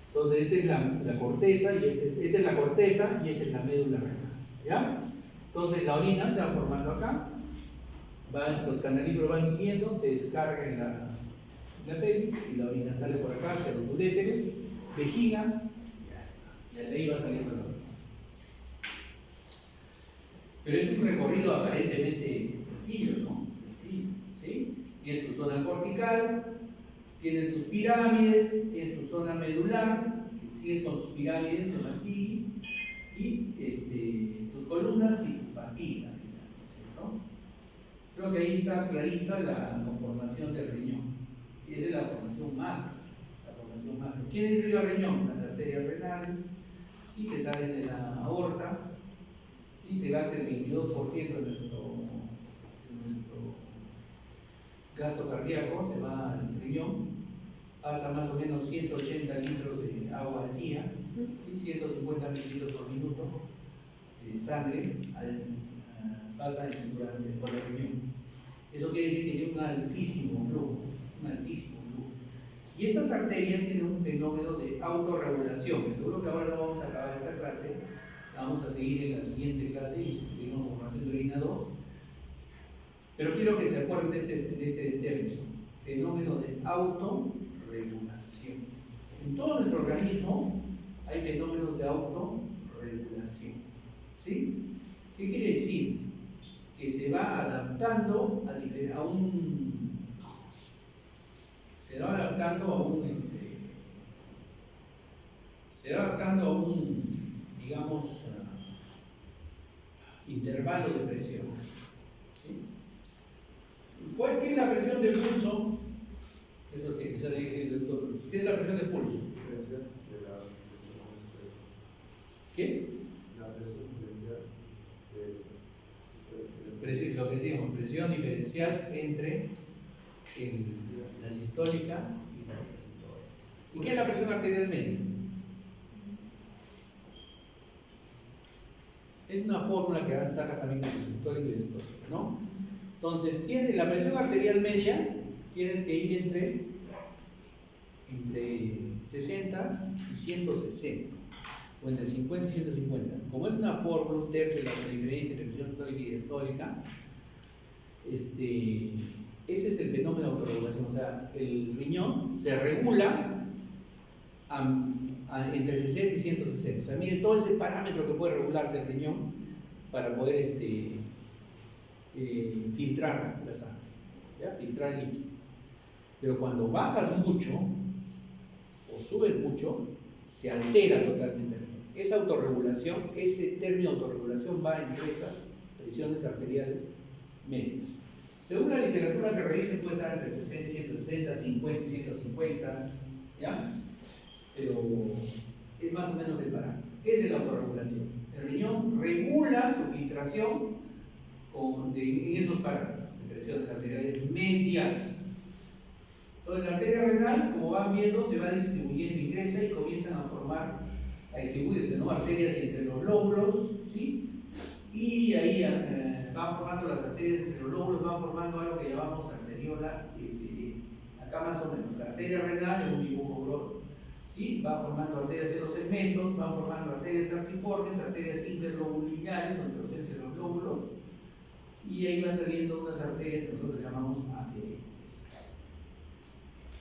Entonces, esta es la corteza, y esta es la corteza y esta es la médula renal, ¿ya? Entonces, la orina se va formando acá, los canalículos van siguiendo, se descarga en la pelvis y la orina sale por acá hacia los uréteres, vejiga, y desde ahí va saliendo la orina. Pero es un recorrido aparentemente sencillo, ¿no? Sencillo, ¿sí? Tienes tu zona cortical, tienes tus pirámides, tienes tu zona medular, sigues con tus pirámides de Martí, y tus columnas y tu papila, ¿no? Creo que ahí está clarita la conformación del riñón. Y esa es la formación macro. ¿Quién es el riñón? Las arterias renales, ¿sí? Que salen de la aorta, y se gasta el 22% de nuestro gasto cardíaco, se va al riñón, pasa más o menos 180 litros de agua al día, y 150 mililitros por minuto de sangre pasa por el riñón. Eso quiere decir que tiene un altísimo flujo. Y estas arterias tienen un fenómeno de autorregulación. Seguro que ahora no vamos a acabar esta clase, vamos a seguir en la siguiente clase y seguimos con formación de orina 2. Pero quiero que se acuerden de este término, fenómeno de autorregulación. En todo nuestro organismo hay fenómenos de autorregulación. ¿Sí? ¿Qué quiere decir? Que se va adaptando a un digamos, intervalo de presión. ¿Sí? ¿Qué es la presión del pulso? Eso es que quizás dije el doctor Cruz. ¿Qué es la presión del pulso? ¿Qué? Lo que decíamos, presión diferencial entre la sistólica y la diastólica. ¿Y qué es la presión arterial media? Es una fórmula que saca también con sistólica y diastólica, ¿no? Entonces, la presión arterial media tienes que ir entre 60 y 160, o entre 50 y 150. Como es una fórmula, un tercio de la diferencia entre presión sistólica y diastólica, ese es el fenómeno de autorregulación. O sea, el riñón se regula entre 60 y 160. O sea, miren todo ese parámetro que puede regularse el riñón para poder filtrar la sangre, ¿ya? Filtrar el líquido. Pero cuando bajas mucho o subes mucho, se altera totalmente el riñón. Esa autorregulación, ese término de autorregulación va entre esas presiones arteriales medias. Según la literatura que revisen, puede estar entre 60 y 160, 50 y 150, ¿ya? Pero es más o menos el parámetro. Esa es la autorregulación. El riñón regula su filtración en esos parámetros de presiones arteriales medias. Entonces, la arteria renal, como van viendo, se va distribuyendo, ingresa y comienzan a distribuirse, ¿no? Arterias entre los lóbulos, ¿sí? Y ahí van formando las arterias entre los lóbulos, van formando algo que llamamos arteriola acá más o menos. La arteria renal es un dibujo, ¿sí? Va formando arterias en los segmentos, van formando arterias artiformes, arterias interlobulares, entre los lóbulos, y ahí van saliendo unas arterias que nosotros llamamos aferentes.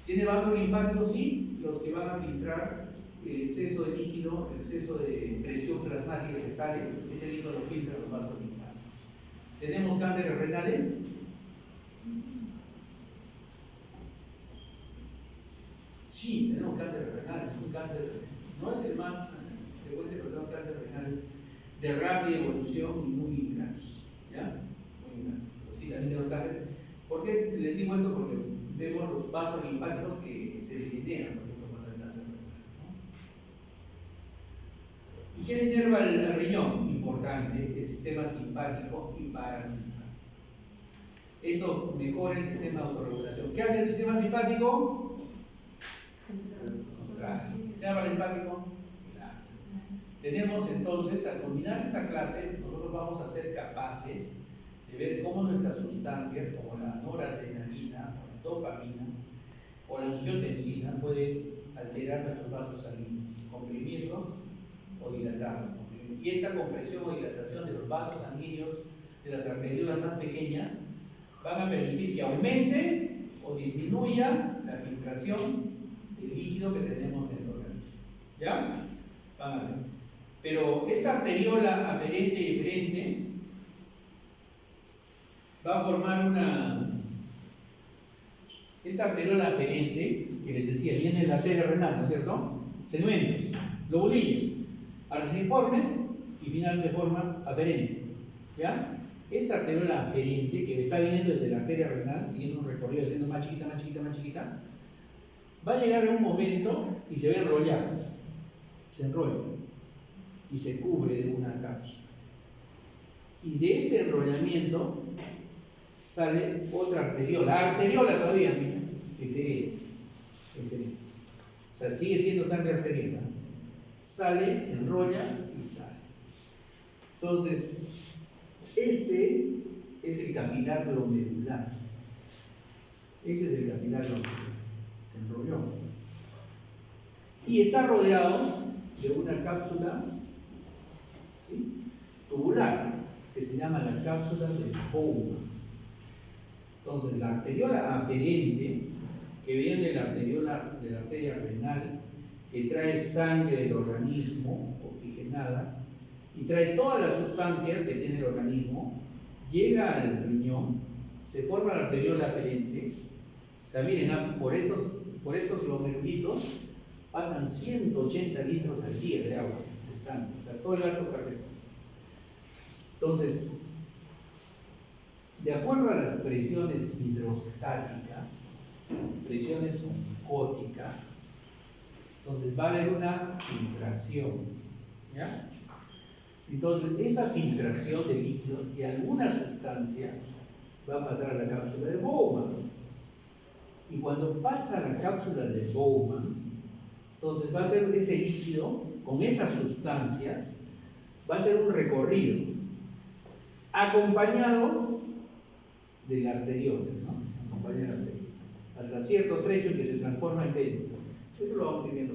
¿Tiene vasos linfáticos? Sí, los que van a filtrar el exceso de líquido, el exceso de presión plasmática que sale, ese líquido lo filtra los vasos linfáticos. ¿Tenemos cánceres renales? Sí, tenemos cánceres renales. Un cáncer no es el más frecuente, pero tenemos cánceres renales de rápida evolución y muy graves. ¿Ya? Muy graves. Pues sí, también tenemos cáncer. ¿Por qué les digo esto? Porque vemos los vasos linfáticos que se delinean, por ejemplo, cuando hay cáncer renal, ¿no? ¿Y quién inerva el riñón? Importante, el sistema simpático y parasimpático. Esto mejora el sistema de autorregulación. ¿Qué hace el sistema simpático? Contrario. ¿Se llama parempático? Claro. Tenemos entonces, al culminar esta clase, nosotros vamos a ser capaces de ver cómo nuestras sustancias, como la noradrenalina, o la dopamina, o la angiotensina, pueden alterar nuestros vasos sanguíneos, comprimirlos o dilatarlos. Y esta compresión o dilatación de los vasos sanguíneos de las arteriolas más pequeñas van a permitir que aumente o disminuya la filtración del líquido que tenemos en el organismo. ¿Ya? Van a ver. Pero esta arteriola aferente y eferente va a formar esta arteriola aferente, que les decía, viene de la arteria renal, ¿no es cierto? Segmentos, lobulillos, arreciforme y finalmente forma aferente. ¿Ya? Esta arteriola aferente, que está viniendo desde la arteria renal, siguiendo un recorrido, siendo más chiquita, más chiquita, más chiquita, va a llegar a un momento y se va a enrollar. Se enrolla y se cubre de una cápsula. Y de ese enrollamiento sale otra arteriola todavía, mira, eferente. O sea, sigue siendo sangre arterial. Sale, se enrolla y sale. Entonces, este es el capilar glomerular. Ese es el capilar glomerular. Se enrolló. Y está rodeado de una cápsula, ¿sí?, tubular, que se llama la cápsula de Bowman. Entonces, la arteriola aferente, que viene de la arteria renal, que trae sangre del organismo oxigenada y trae todas las sustancias que tiene el organismo, llega al riñón, se forma la arteriola aferente. O sea, miren, por estos glomerulitos pasan 180 litros al día de agua, de sangre, o sea, todo el arco cardiaco. Entonces, de acuerdo a las presiones hidrostáticas, presiones oncóticas, entonces va a haber una filtración, ¿ya? Entonces, esa filtración de líquido de algunas sustancias va a pasar a la cápsula de Bowman. Y cuando pasa a la cápsula de Bowman, entonces va a ser ese líquido con esas sustancias, va a ser un recorrido acompañado de la arteriola, ¿no? Acompañado de la arteriola, hasta cierto trecho en que se transforma en vena. Eso lo vamos a ir viendo.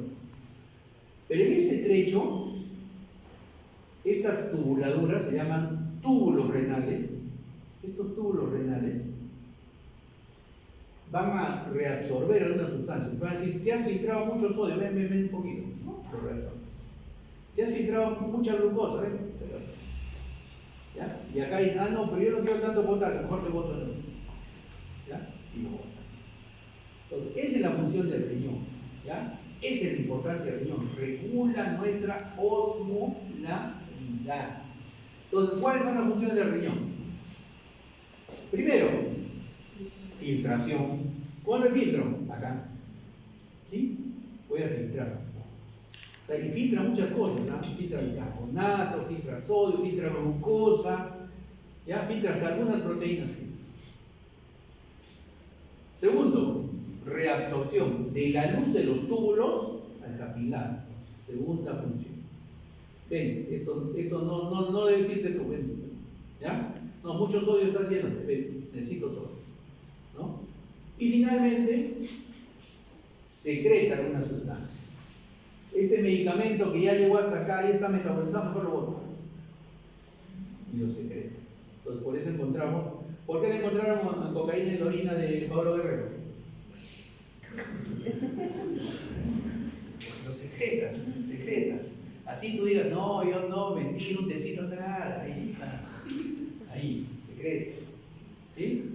Pero en ese trecho, estas tubuladuras se llaman túbulos renales. Estos túbulos renales van a reabsorber algunas sustancias. Van a decir, te has filtrado mucho sodio, ven un poquito. No, lo reabsorbe. Te has filtrado mucha glucosa, ven. ¿Ya? Y acá dice, no, pero yo no quiero tanto potasio, mejor te boto el otro. ¿Ya? Y lo botas. Entonces, esa es la función del riñón. ¿Ya? Esa es la importancia del riñón. Regula nuestra osmolaridad. Entonces, ¿cuáles son las funciones del riñón? Primero, filtración. ¿Cuándo filtro? Acá. ¿Sí? Voy a filtrar. O sea, y filtra muchas cosas, ¿no? Filtra bicarbonato, filtra sodio, filtra glucosa, ¿ya? Filtra hasta algunas proteínas. Segundo, reabsorción de la luz de los túbulos al capilar. Segunda función. Ven, esto no debe decirte tú, ven, ¿ya? No, mucho sodio está haciendo, ven, necesito sodio, ¿no? Y finalmente, secreta alguna sustancia. Este medicamento que ya llegó hasta acá y está metabolizado, mejor lo boto. Y lo secreta. Entonces, por eso encontramos. ¿Por qué le encontraron cocaína en la orina de Pablo Guerrero? Lo secretas. Así tú digas, no, yo no, mentira, un tecito, nada. Ahí está. Ahí, secretas. ¿Sí?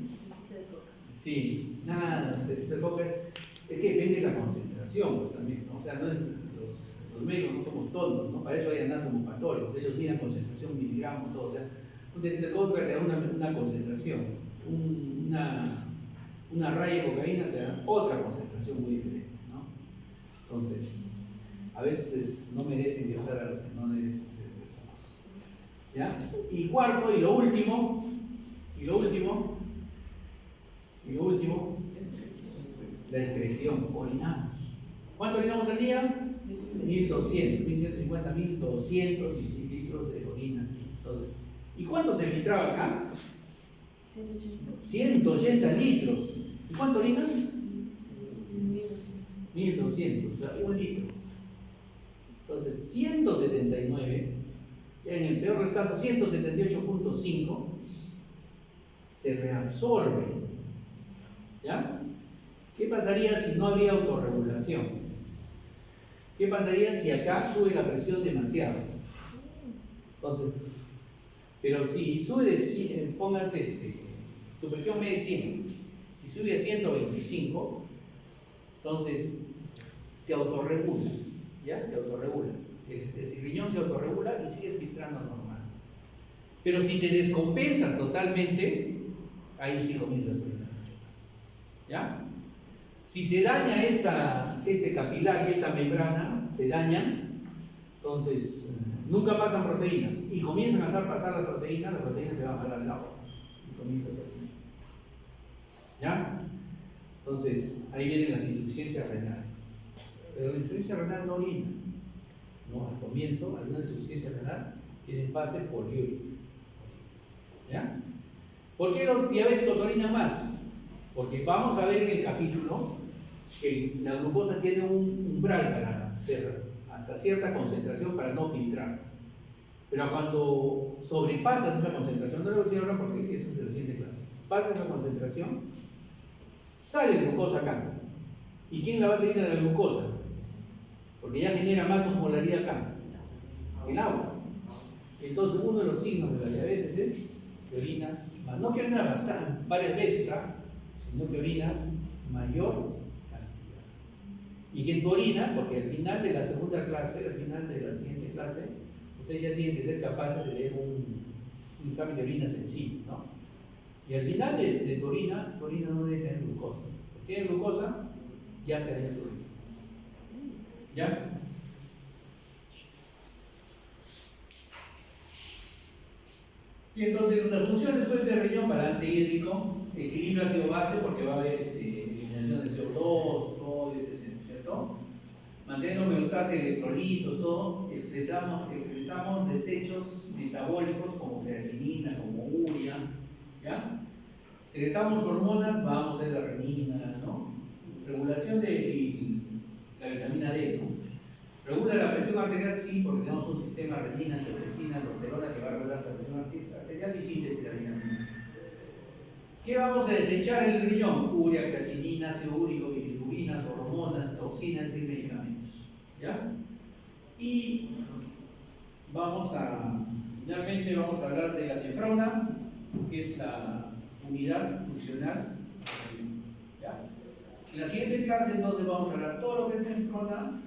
Sí, nada, un tecito de coca. Es que depende de la concentración, pues también, ¿no? O sea, no es. Los médicos no somos tontos, ¿no? Para eso hay anatomopatólogos, ellos miden concentración, miligramos, todo. O sea, un tecito de coca te da una concentración, una raya de cocaína te da otra concentración muy diferente, ¿no? Entonces, a veces no merecen ingresar a los que no merecen ser personas. ¿Ya? Y cuarto, y lo último, la excreción, orinamos. ¿Cuánto orinamos al día? 1200, 1150, 1200 litros de orina. Entonces, ¿y cuánto se filtraba acá? 180 litros. ¿Y cuánto orinas? 1200, o sea, 1 litro. Entonces, 179, en el peor del caso, 178.5, se reabsorbe. ¿Ya? ¿Qué pasaría si no habría autorregulación? ¿Qué pasaría si acá sube la presión demasiado? Entonces, pero si sube de 100, póngase tu presión media 100, si sube a 125, entonces te autorregulas, ¿ya? Te autorregulas. El riñón se autorregula y sigues filtrando normal. Pero si te descompensas totalmente, ahí sí comienzas a orinar mucho más, ¿ya? Si se daña este capilar y esta membrana, se dañan, entonces nunca pasan proteínas y comienzan a hacer pasar las proteínas se van a jalar al agua y comienza a ser. ¿Ya? Entonces, ahí vienen las insuficiencias renales. Pero la insuficiencia renal no orina. No, al comienzo, alguna insuficiencia renal tiene fase poliúrica. ¿Ya? ¿Por qué los diabéticos orinan más? Porque vamos a ver en el capítulo que la glucosa tiene un umbral para ser hasta cierta concentración para no filtrar. Pero cuando sobrepasas esa concentración, no lo voy a decir ahora porque es de la siguiente clase, pasa esa concentración, sale glucosa acá. ¿Y quién la va a seguir a la glucosa? Porque ya genera más osmolaridad acá, el agua. Entonces, uno de los signos de la diabetes es que orinas más. No que orinas bastante, varias veces, sino que orinas mayor cantidad. Y que en tu orina, porque al final de la segunda clase, al final de la siguiente clase, ustedes ya tienen que ser capaces de leer un examen de orina sencillo, ¿no? Y al final de tu orina no debe tener glucosa. Si tiene glucosa, ya se daña tu orina. ¿Ya? Y entonces las funciones después del riñón, balance hídrico, equilibrio ácido-base, porque va a haber eliminación de CO2, sodio, etc., ¿cierto? Manteniendo homeostasis, electrolitos, todo, expresamos desechos metabólicos como creatinina, como urea, ¿ya? Secretamos hormonas, vamos a ver la renina, ¿no? Regulación de la vitamina D, ¿no? Regula la presión arterial, sí, porque tenemos un sistema renina, angiotensina, aldosterona que va a regular la presión arterial y síntesis de la vitamina. ¿Qué vamos a desechar en el riñón? Urea, creatinina, ácido úrico, bilirrubinas, hormonas, toxinas y medicamentos. ¿Ya? Y finalmente vamos a hablar de la nefrona, que es la unidad funcional. ¿Ya? En la siguiente clase entonces vamos a hablar todo lo que es nefrona,